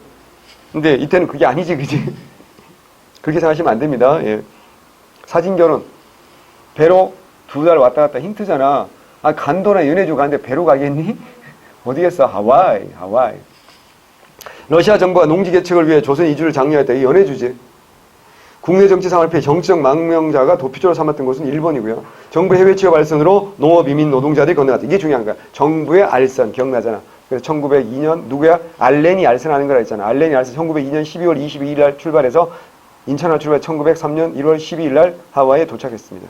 근데 이때는 그게 아니지, 그지? 그렇게 생각하시면 안 됩니다. 예. 사진결혼 배로 2달 왔다 갔다 힌트잖아. 아, 간도나 연해주 가는데 배로 가겠니? 어디겠어? 하와이. 러시아 정부가 농지 개척을 위해 조선 이주를 장려했다. 이게 연해주지. 국내 정치 상황을 피해 정치적 망명자가 도피처로 삼았던 곳은 일본이고요. 정부 해외 취업 알선으로 농업 이민 노동자들이 건너갔다. 이게 중요한 거야. 정부의 알선 기억나잖아. 그래서 1902년 누구야? 알렌이 알선하는 거라 했잖아. 알렌이 알선 1902년 12월 22일 날 출발해서 인천을 출발해 1903년 1월 12일 날 하와이에 도착했습니다.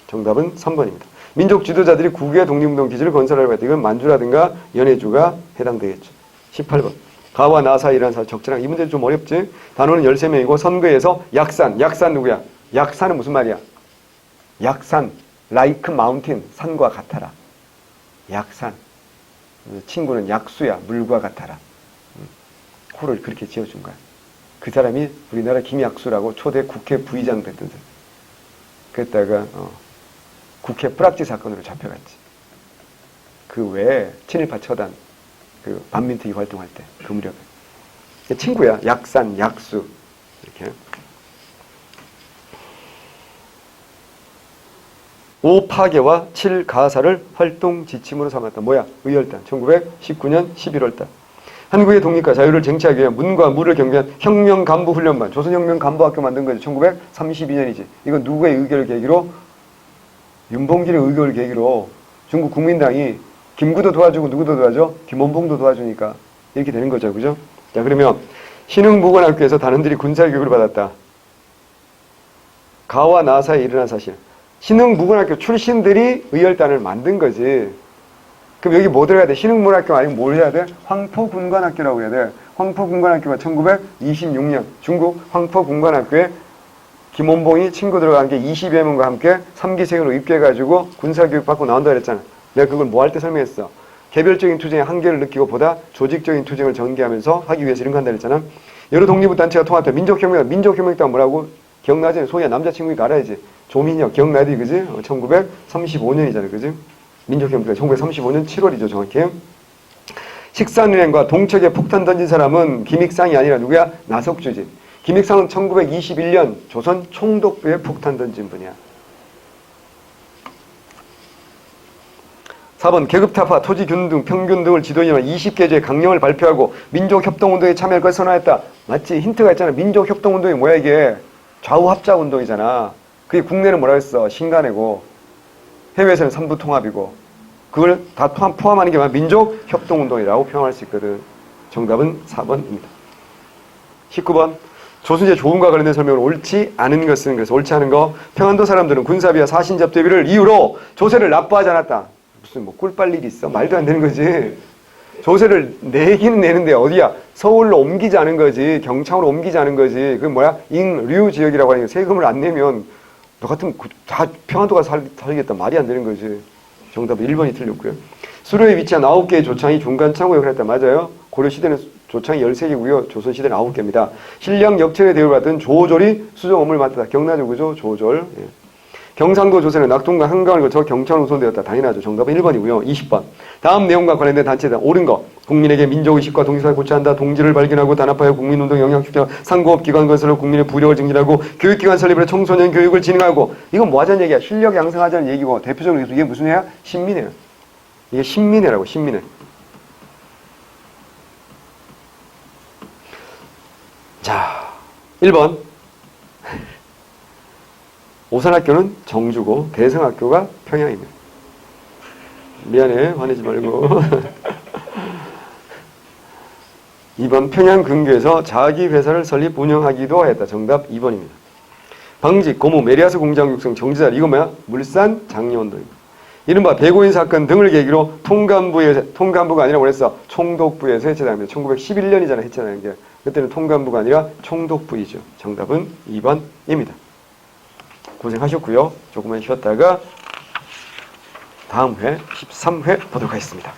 정답은 3번입니다. 민족 지도자들이 국유의 독립운동 기지를 건설하려고 했다. 이건 만주라든가 연해주가 해당되겠죠. 18번. 가와 나 사이라는 사람 적절한 이 문제는 좀 어렵지? 단어는 13명이고 선거에서 약산 누구야? 약산은 무슨 말이야? 약산, like mountain, 산과 같아라. 약산. 친구는 약수야, 물과 같아라. 코를 그렇게 지어준 거야. 그 사람이 우리나라 김약수라고 초대 국회 부의장 됐던 사람. 그랬다가 국회 뿌락지 사건으로 잡혀갔지. 그 외에 친일파 처단, 그 반민특위 활동할 때 그 무렵에. 친구야. 약산, 약수. 이렇게. 5 파괴와 7 가사를 활동 지침으로 삼았다. 뭐야? 의열단. 1919년 11월달. 한국의 독립과 자유를 쟁취하기 위해 문과 무를 경비한 혁명 간부 훈련반, 조선혁명 간부학교 만든 거죠. 1932년이지. 이건 누구의 의결을 계기로? 윤봉길의 의결을 계기로 중국 국민당이 김구도 도와주고 누구도 도와줘? 김원봉도 도와주니까 이렇게 되는 거죠. 그죠? 자, 그러면 신흥무관학교에서 단원들이 군사교육을 받았다. 가와 나 사이에 일어난 사실. 신흥무관학교 출신들이 의열단을 만든 거지. 그럼 여기 뭐 들어가야 돼? 신흥문학교 아니면 뭘 해야 돼? 황포군관학교라고 해야 돼. 황포군관학교가 1926년 중국 황포군관학교의 김원봉이 친구들과 함께 20여 명과 함께 3기생으로 입교해가지고 군사교육 받고 나온다 그랬잖아. 내가 그걸 뭐 할 때 설명했어. 개별적인 투쟁의 한계를 느끼고 보다 조직적인 투쟁을 전개하면서 하기 위해서 이런 거 한다 그랬잖아. 여러 독립단체가 통합해 민족혁명, 민족혁명당 뭐라고 기억나지? 소희야 남자친구니까 알아야지. 조민혁 기억나지? 그지? 1935년이잖아. 그지? 민족혁명 1935년 7월이죠 정확히. 식산은행과 동척에 폭탄 던진 사람은 김익상이 아니라 누구야? 나석주지. 김익상은 1921년 조선 총독부에 폭탄 던진 분이야. 4번 계급타파, 토지균등, 평균 등을 지도인한 20개조의 강령을 발표하고 민족협동운동에 참여할 걸 선언했다. 맞지? 힌트가 있잖아. 민족협동운동이 뭐야 이게? 좌우합작운동이잖아. 그게 국내는 뭐라 했어? 신간회고 해외에서는 삼부통합이고 그걸 다 포함하는 게 민족협동운동이라고 표현할 수 있거든. 정답은 4번입니다. 19번 조선제 조문과 관련된 설명을 옳지 않은 것은 그래서 옳지 않은 거 평안도 사람들은 군사비와 사신잡 대비를 이유로 조세를 납부하지 않았다. 무슨 뭐 꿀빨 일이 있어? 말도 안 되는 거지. 조세를 내기는 내는데 어디야? 서울로 옮기지 않은 거지. 경창으로 옮기지 않은 거지. 그게 뭐야? 잉류 지역이라고 하니까 세금을 안 내면 너 같으면 다 평안도가 살겠다. 말이 안 되는 거지. 정답은 1번이 틀렸고요. 수로에 위치한 9개의 조창이 중간창고 역할을 했다. 맞아요. 고려시대는 조창이 13개고요. 조선시대는 9개입니다. 신량 역청의 대우를 받은 조졸이 수정 업무를 맡았다. 기억나죠? 그죠? 조졸. 예. 경상도 조선은 낙동과 한강을 거쳐 경천으로 우선되었다. 당연하죠. 정답은 1번이고요. 20번. 다음 내용과 관련된 단체다. 옳은 거. 국민에게 민족의식과 동지사를 고취한다. 동지를 발견하고 단합하여 국민운동 영향축적 상고업기관 건설로 국민의 부력을 증진하고 교육기관 설립으로 청소년 교육을 진행하고 이건 뭐 하자는 얘기야? 실력 양성하자는 얘기고 대표적으로 이게 무슨 해야? 신민회야. 이게 신민회라고 신민회. 자, 1번. 오산학교는 정주고 대성학교가 평양입니다. 미안해. 화내지 말고. 2번 평양 근교에서 자기 회사를 설립 운영하기도 했다. 정답 2번입니다. 방직, 고무, 메리아스 공장 육성, 정지자 이거 뭐야? 물산 장려운동입니다. 이른바 배고인 사건 등을 계기로 통감부가 아니라 뭐랬어? 총독부에서 해체당합니다. 1911년이잖아 해체당한 게. 그때는 통감부가 아니라 총독부이죠. 정답은 2번입니다. 고생하셨고요. 조금만 쉬었다가 다음 회 13회 보도록 하겠습니다.